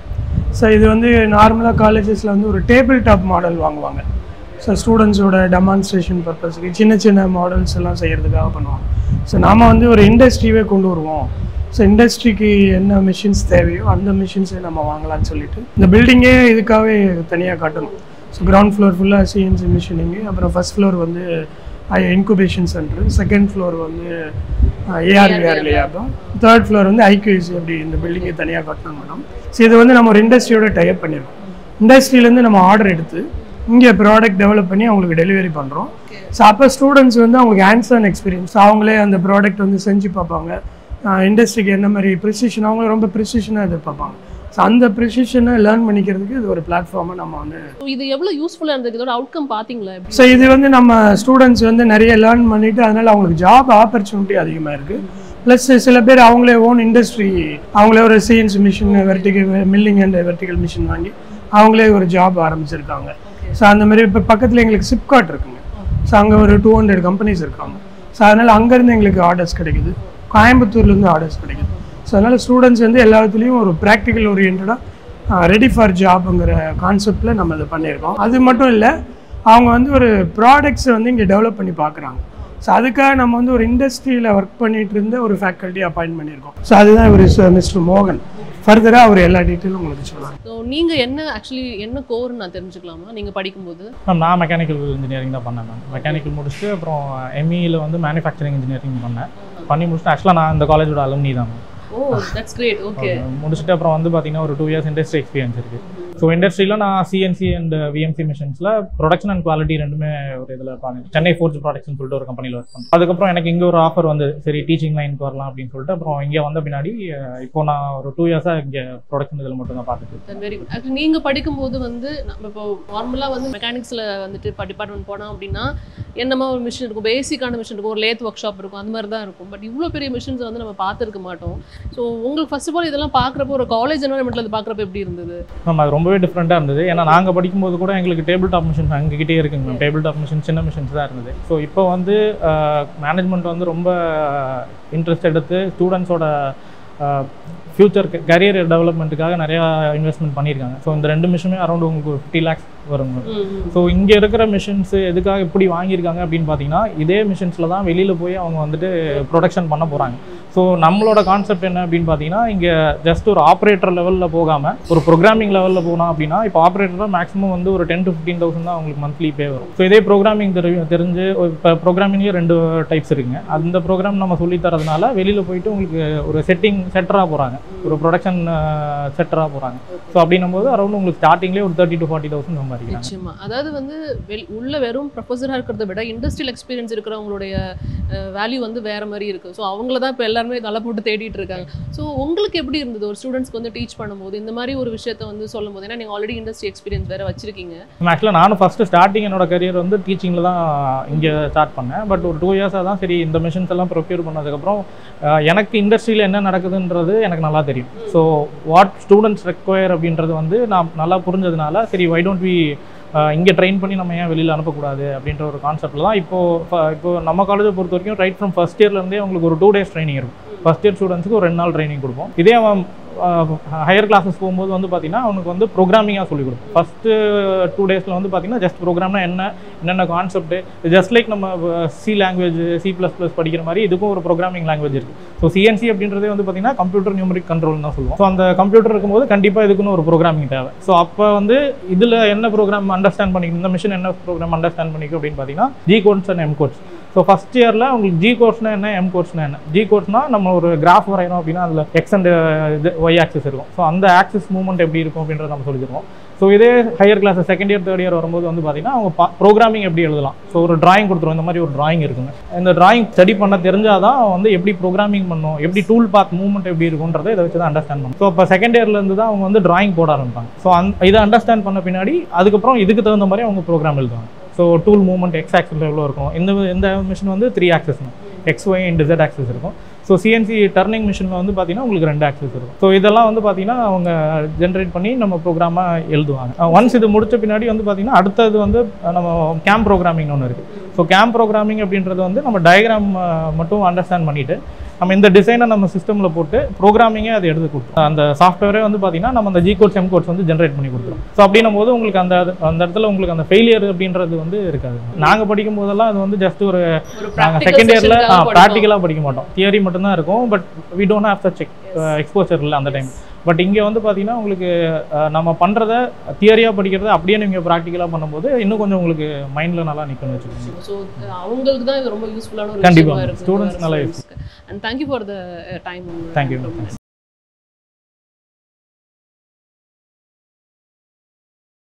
S2: ஸோ இது வந்து நார்மலாக காலேஜஸில் வந்து ஒரு டேபிள் டாப் மாடல் வாங்குவாங்க. ஸோ ஸ்டூடெண்ட்ஸோட டெமான்ஸ்ட்ரேஷன் பர்பஸ்க்கு சின்ன சின்ன மாடல்ஸ் எல்லாம் செய்கிறதுக்காக பண்ணுவாங்க. ஸோ நாம் வந்து ஒரு இண்டஸ்ட்ரியே கொண்டு வருவோம். ஸோ இண்டஸ்ட்ரிக்கு என்ன மிஷின்ஸ் தேவையோ அந்த மிஷின்ஸை நம்ம வாங்கலாம்னு சொல்லிட்டு இந்த பில்டிங்கே இதுக்காகவே தனியாக காட்டணும். ஸோ கிரவுண்ட் ஃப்ளோர் ஃபுல்லாக சிஎன்சி மிஷினிங்கு, அப்புறம் ஃபஸ்ட் ஃப்ளோர் வந்து இன்குபேஷன் சென்டர், செகண்ட் ஃப்ளோர் வந்து ஏஆர்விஆர் லேபம், தேர்ட் ஃப்ளோர் வந்து ஐக்யூசி. அப்படி இந்த பில்டிங்கை தனியாக கட்டணும் மேடம். ஸோ இது வந்து நம்ம ஒரு இண்டஸ்ட்ரியோட டைப் பண்ணியிருக்கோம். இண்டஸ்ட்ரியிலேருந்து நம்ம ஆர்டர் எடுத்து இங்கே ப்ராடக்ட் டெவலப் பண்ணி அவங்களுக்கு டெலிவரி பண்ணுறோம். ஸோ அப்போ ஸ்டூடெண்ட்ஸ் வந்து அவங்களுக்கு ஹேண்ட்ஸ் ஆன் எக்ஸ்பீரியன்ஸ், அவங்களே அந்த ப்ராடக்ட் வந்து செஞ்சு பார்ப்பாங்க. இண்டஸ்ட்ரிக்கு என்ன மாதிரி ப்ரிசிஷன், அவங்க ரொம்ப ப்ரிசிஷனாக எதிர்பார்ப்பாங்க. ஸோ அந்த ப்ரிசிஷனை லேர்ன் பண்ணிக்கிறதுக்கு இது ஒரு பிளாட்ஃபார்மை நம்ம வந்து
S4: இது எவ்வளோ யூஸ்ஃபுல்லாக இருந்தது, இதோட அவுட்கம் பார்த்தீங்களா?
S2: ஸோ இது வந்து நம்ம ஸ்டூடெண்ட்ஸ் வந்து நிறைய லேர்ன் பண்ணிவிட்டு அதனால் அவங்களுக்கு ஜாப் ஆப்பர்ச்சுனிட்டி அதிகமாக இருக்குது. ப்ளஸ் சில பேர் அவங்களே ஓன் இண்டஸ்ட்ரி, அவங்களே ஒரு CNC machine, vertical milling and vertical machine வாங்கி அவங்களே ஒரு ஜாப் ஆரம்பிச்சிருக்காங்க. ஸோ அந்த மாதிரி இப்போ பக்கத்தில் எங்களுக்கு சிப்காட் இருக்குங்க. ஸோ அங்கே ஒரு 200 கம்பெனிஸ் இருக்காங்க. ஸோ அதனால் அங்கேருந்து எங்களுக்கு ஆர்டர்ஸ் கிடைக்குது, கோயம்புத்தூர்லேருந்து ஆர்டர்ஸ் கிடைக்குது. ஸோ அதனால் ஸ்டூடெண்ட்ஸ் வந்து எல்லாத்துலேயும் ஒரு ப்ராக்டிக்கல் ஓரியன்டாக ரெடி ஃபார் ஜாப்ங்கிற கான்செப்டில் நம்ம இதை பண்ணியிருக்கோம். அது மட்டும் இல்லை, அவங்க வந்து ஒரு ப்ராடக்ட்ஸை வந்து இங்கே டெவலப் பண்ணி பார்க்குறாங்க. ஸோ அதுக்காக நம்ம வந்து ஒரு இண்டஸ்ட்ரியில் ஒர்க் பண்ணிகிட்டு இருந்த ஒரு ஃபேக்கல்ட்டி அப்பாயின்ட் பண்ணியிருக்கோம். ஸோ அதுதான் இவர் மிஸ்டர் மோகன். ஃபர்தராக அவர் எல்லா டீட்டெயிலும் உங்களுக்கு சொல்லுவாங்க.
S4: ஸோ நீங்கள் என்ன கோர்னு நான் தெரிஞ்சுக்கலாமா நீங்கள் படிக்கும்போது?
S15: நான் மெக்கானிக்கல் இன்ஜினியரிங் தான் பண்ணேன். மேம் மெக்கானிக்கல் முடிச்சுட்டு அப்புறம் எம்இயில் வந்து மேனுஃபேக்சரிங் இன்ஜினியரிங் பண்ணி முடிச்சுட்டு ஆக்சுவலாக நான் இந்த காலேஜோட அலுமினி தான்.
S4: Oh, that's great. ஓகே.
S15: முடிச்சுட்டு அப்புறம் வந்து பார்த்தீங்கன்னா ஒரு 2 years இண்டஸ்ட்ரி எக்ஸ்பீரியன்ஸ் இருக்குது. ஸோ இண்டஸ்ட்ரியில் நான் சிஎன்சி அண்ட் விஎம்சி மிஷின்ஸில் ப்ரொடக்ஷன் அண்ட் குவாலிட்டி ரெண்டுமே ஒரு இதில் பார்த்தேன். சென்னை ஃபோர்ஜ் ப்ராடக்ட்ஸ்னு சொல்லிட்டு ஒரு கம்பெனியில் ஒர்க் பண்ணேன். அதுக்கப்புறம் எனக்கு இங்கே ஒரு ஆஃபர் வந்து சரி டீச்சிங் லைனுக்கு வரலாம் அப்படின்னு சொல்லிட்டு அப்புறம் இங்கே வந்த பின்னாடி இப்போ நான் ஒரு 2 years-ஆக இங்கே ப்ரொடக்ஷன் இதில் மட்டும் தான் பார்த்துட்டு.
S4: Very good. ஆக்சுவலி நீங்கள் படிக்கும்போது வந்து நம்ம இப்போ நார்மலாக வந்து மெக்கானிக்ஸில் வந்துட்டு இப்போ டிபார்ட்மெண்ட் போனோம் அப்படின்னா என்னமா ஒரு மிஷின் இருக்கும், பேசிக்கான மிஷின் இருக்கும், ஒரு லேத் ஒர்க் ஷாப் இருக்கும், அந்த மாதிரி தான் இருக்கும். பட் இவ்வளோ பெரிய மிஷின்ஸை வந்து நம்ம பார்த்துருக்க மாட்டோம். ஸோ உங்களுக்கு ஃபர்ஸ்ட் ஆஃப் ஆல் இதெல்லாம் பார்க்குறப்போ ஒரு காலேஜ் என்வரன்மெண்ட்டில் அது பார்க்குறப்போ எப்படி இருந்தது?
S15: மேம் அது ரொம்பவே டிஃப்ரெண்ட்டாக இருந்தது. ஏன்னா நாங்கள் படிக்கும்போது கூட எங்களுக்கு டேபிள் டாப் மிஷின்ஸ் அங்ககிட்டே இருக்குங்க மேம். டேபிள் டாப் மிஷின் சின்ன மிஷின்ஸ் தான் இருந்தது. ஸோ இப்போ வந்து மேனேஜ்மெண்ட் வந்து ரொம்ப இன்ட்ரெஸ்ட் எடுத்து ஸ்டூடெண்ட்ஸோட ஃப்யூச்சர் கரியர் டெவலப்மெண்ட்டுக்காக நிறையா இன்வெஸ்ட்மெண்ட் பண்ணியிருக்காங்க. ஸோ இந்த 2 மிஷினுமே அரௌண்ட் உங்களுக்கு 50 lakhs வருங்க. ஸோ இங்கே இருக்கிற மிஷின்ஸு எதுக்காக இப்படி வாங்கியிருக்காங்க அப்படின்னு பார்த்தீங்கன்னா இதே மிஷின்ஸில் தான் வெளியில் போய் அவங்க வந்துட்டு ப்ரொடக்ஷன் பண்ண போகிறாங்க. ஸோ நம்மளோட கான்செப்ட் என்ன அப்படின்னு பார்த்தீங்கன்னா இங்கே ஜஸ்ட் ஒரு ஆப்ரேட்டர் லெவலில் போகாமல் ஒரு ப்ரோக்ராமிங் லெவலில் போனோம் அப்படின்னா இப்போ ஆப்ரேட்டர் மேக்ஸிமம் வந்து ஒரு 10 to 15,000 தான் அவங்களுக்கு மந்த்லி பே வரும். ஸோ இதே ப்ரோக்ராமிங் தெரிஞ்சு இப்போ ப்ரோக்ராமிங்லேயே 2 டைப்ஸ் இருக்குங்க. அந்த ப்ரோக்ராம் நம்ம சொல்லி தரதுனால வெளியில் போயிட்டு உங்களுக்கு ஒரு செட்டராக போகிறாங்க. ஒரு ப்ரொடக்ஷன் செட்டராக போகிறாங்க. ஸோ அப்படின்னும் போது அரௌண்ட் உங்களுக்கு ஸ்டார்டிங்லேயே ஒரு 30,000 to 40,000 சம்பாதிக்கிறாங்க.
S4: நிச்சயமா. அதாவது வந்து உள்ள வெறும் ப்ரொஃபஸராக இருக்கிறத விட இண்டஸ்ட்ரியல் எக்ஸ்பீரியன்ஸ் இருக்கிறவங்களுடைய வேல்யூ வந்து வேற மாதிரி இருக்குது. ஸோ அவங்கள தான் இப்போ எல்லாருமே தலை போட்டு தேடிட்டு இருக்காங்க. ஸோ உங்களுக்கு எப்படி இருந்தது ஒரு ஸ்டூடெண்ட்ஸ்க்கு வந்து டீச் பண்ணும்போது இந்த மாதிரி ஒரு விஷயத்தை வந்து சொல்லும் போது? ஏன்னா நீங்கள் ஆல்ரெடி இண்டஸ்ட்ரி எக்ஸ்பீரியன்ஸ் வேறு வச்சிருக்கீங்க.
S15: ஆக்சுவலாக நானும் ஃபஸ்ட்டு ஸ்டார்டிங் என்னோட கரியர் வந்து டீச்சிங்கில் தான் இங்கே ஸ்டார்ட் பண்ணேன். பட் ஒரு 2 இயர்ஸாக தான் சரி இந்த மிஷின்ஸ் எல்லாம் ப்ரொக்யூர் பண்ணதுக்கப்புறம் எனக்கு இண்டஸ்ட்ரியில் என்ன நடக்குதுன்றது எனக்கு நல்லா தெரியும். ஸோ வாட் ஸ்டூடெண்ட்ஸ் ரெக்வயர் அப்படின்றது வந்து நான் நல்லா புரிஞ்சதுனால சரி வை டோன்ட் வி இங்கே ட்ரெயின் பண்ணி நம்ம ஏன் வெளியில் அனுப்பக்கூடாது அப்படின்ற ஒரு கான்செப்டில் தான் இப்போது நம்ம காலேஜை பொறுத்த வரைக்கும் ரைட் ஃப்ரம் ஃபஸ்ட் இயர்லேருந்தே உங்களுக்கு ஒரு 2 days ட்ரைனிங் இருக்கும். ஃபஸ்ட் இயர் ஸ்டூடெண்ட்ஸுக்கு ஒரு 2 நாள் ட்ரைனிங் கொடுப்போம். இதே அவன் ஹையர் கிளாஸஸ் போகும்போது வந்து பார்த்தீங்கன்னா அவனுக்கு வந்து ப்ரோக்ராமிங்காக சொல்லிக் கொடுப்போம். ஃபஸ்ட்டு 2 daysல வந்து பார்த்தீங்கன்னா ஜஸ்ட் ப்ரோக்ராம்னா என்னென்ன கான்செப்ட், ஜஸ்ட் லைக் நம்ம சி லாங்குவேஜ் C++ படிக்கிற மாதிரி இதுக்கும் ஒரு ப்ரோக்ராமிங் லாங்குவேஜ் இருக்குது. ஸோ CNC அப்படின்றதே வந்து பார்த்தீங்கன்னா கம்ப்யூட்டர் நியூமரிக் கண்ட்ரோல் தான் சொல்லுவோம். ஸோ அந்த கம்ப்யூட்டர் இருக்கும்போது கண்டிப்பாக இதுக்குன்னு ஒரு ப்ரோக்ராமிங் தேவை. ஸோ அப்போ வந்து இதில் என்ன ப்ரோக்ராம் அண்டர்ஸ்டாண்ட் பண்ணிக்கணும், இந்த மிஷின் என்ன ப்ரோக்ராம் அண்டர்ஸ்டாண்ட் பண்ணிக்கும் அப்படின்னு பார்த்தீங்கன்னா G codes and M codes. So first இயரில் உங்களுக்கு G கோட்ஸ்னா என்ன, M கோட்ஸ்னா என்ன. G கோட்ஸ்னால் நம்ம ஒரு கிராஃப் வரையணும் அப்படின்னா அதில் எக்ஸ் அண்ட் ஒய் ஆக்சிஸ் இருக்கும். ஸோ அந்த ஆக்சிஸ் மூவ்மெண்ட் எப்படி இருக்கும் அப்படின்றத நம்ம சொல்லிடுவோம். ஸோ இதே higher class second year third year வரும்போது வந்து பார்த்தீங்கன்னா அவங்க ப்ரோக்ராமிங் எப்படி எழுதலாம். ஸோ ஒரு டிராயிங் கொடுத்துருவோம். இந்த மாதிரி ஒரு டிராயிங் இருக்குங்க. இந்த டிராயிங் ஸ்டடி பண்ண தெரிஞ்சால் தான் வந்து எப்படி ப்ரோக்ராமிங் பண்ணணும், எப்படி டூல் பாத் மூவ்மெண்ட் எப்படி இருக்குன்றதை இதை வச்சு தான் அண்டர்ஸ்டாண்ட் பண்ணணும். ஸோ இப்போ செகண்ட் இயர்லேருந்து தான் அவங்க வந்து டிராயிங் போட ஆரம்பிப்பாங்க. ஸோ இதை அண்டர்ஸ்டாண்ட் பண்ண பின்னாடி அதுக்கப்புறம் இதுக்கு தகுந்த மாதிரி அவங்க ப்ரோக்ராம் எழுதுவாங்க. ஸோ டூல் மூவ்மெண்ட் எக்ஸ் ஆக்சிஸில் எவ்வளோ இருக்கும். இந்த மிஷின் வந்து 3 axis X Y and Z axis இருக்கும். ஸோ CNC டர்னிங் மிஷினில் வந்து பார்த்தீங்கன்னா உங்களுக்கு 2 axis இருக்கும். ஸோ இதெல்லாம் வந்து பார்த்தீங்கன்னா அவங்க ஜென்ரேட் பண்ணி நம்ம ப்ரோக்ராமாக எழுதுவாங்க. ஒன்ஸ் இது முடிச்ச பின்னாடி வந்து பார்த்தீங்கன்னா அடுத்தது வந்து நம்ம கேம் ப்ரோக்ராமிங்னு ஒன்று இருக்குது. ஸோ கேம் ப்ரோக்ராமிங் அப்படின்றது வந்து நம்ம டயக்ராம் மட்டும் அண்டர்ஸ்டாண்ட் பண்ணிவிட்டு நம்ம இந்த டிசைனை நம்ம சிஸ்டமில் போட்டு ப்ரோக்ராமிங்கே அதை எடுத்து கொடுத்தோம். அந்த சாஃப்ட்வேரே வந்து பார்த்தீங்கன்னா நம்ம அந்த G codes M codes வந்து ஜென்ரேட் பண்ணி கொடுத்துரும். ஸோ அப்படின்னும் போது உங்களுக்கு அந்த இடத்துல உங்களுக்கு அந்த ஃபெயிலியர் அப்படின்றது வந்து இருக்காது. நாங்கள் படிக்கும் போதெல்லாம் அது வந்து ஜஸ்ட் நாங்கள் செகண்ட் இயரில் ப்ராக்டிக்கலாக படிக்க மாட்டோம். தியரி மட்டும்தான் இருக்கும். But we don't have such exposure இல்லை அந்த டைம். பட் இங்கே வந்து பார்த்தீங்கன்னா உங்களுக்கு நம்ம பண்ணுறத தியரியாக படிக்கிறத அப்படியே நீங்கள் ப்ராக்டிக்கலாக பண்ணும்போது இன்னும் கொஞ்சம் உங்களுக்கு மைண்டில் நல்லா நிற்கணும்னு வச்சுக்கோங்க.
S4: ஸோ அவங்களுக்கு தான் இது ரொம்ப யூஸ்ஃபுல்லான ஒரு
S15: கண்டிப்பாக ஸ்டூடெண்ட்ஸ் நல்லா use.
S4: And thank you for the time.
S15: Thank you.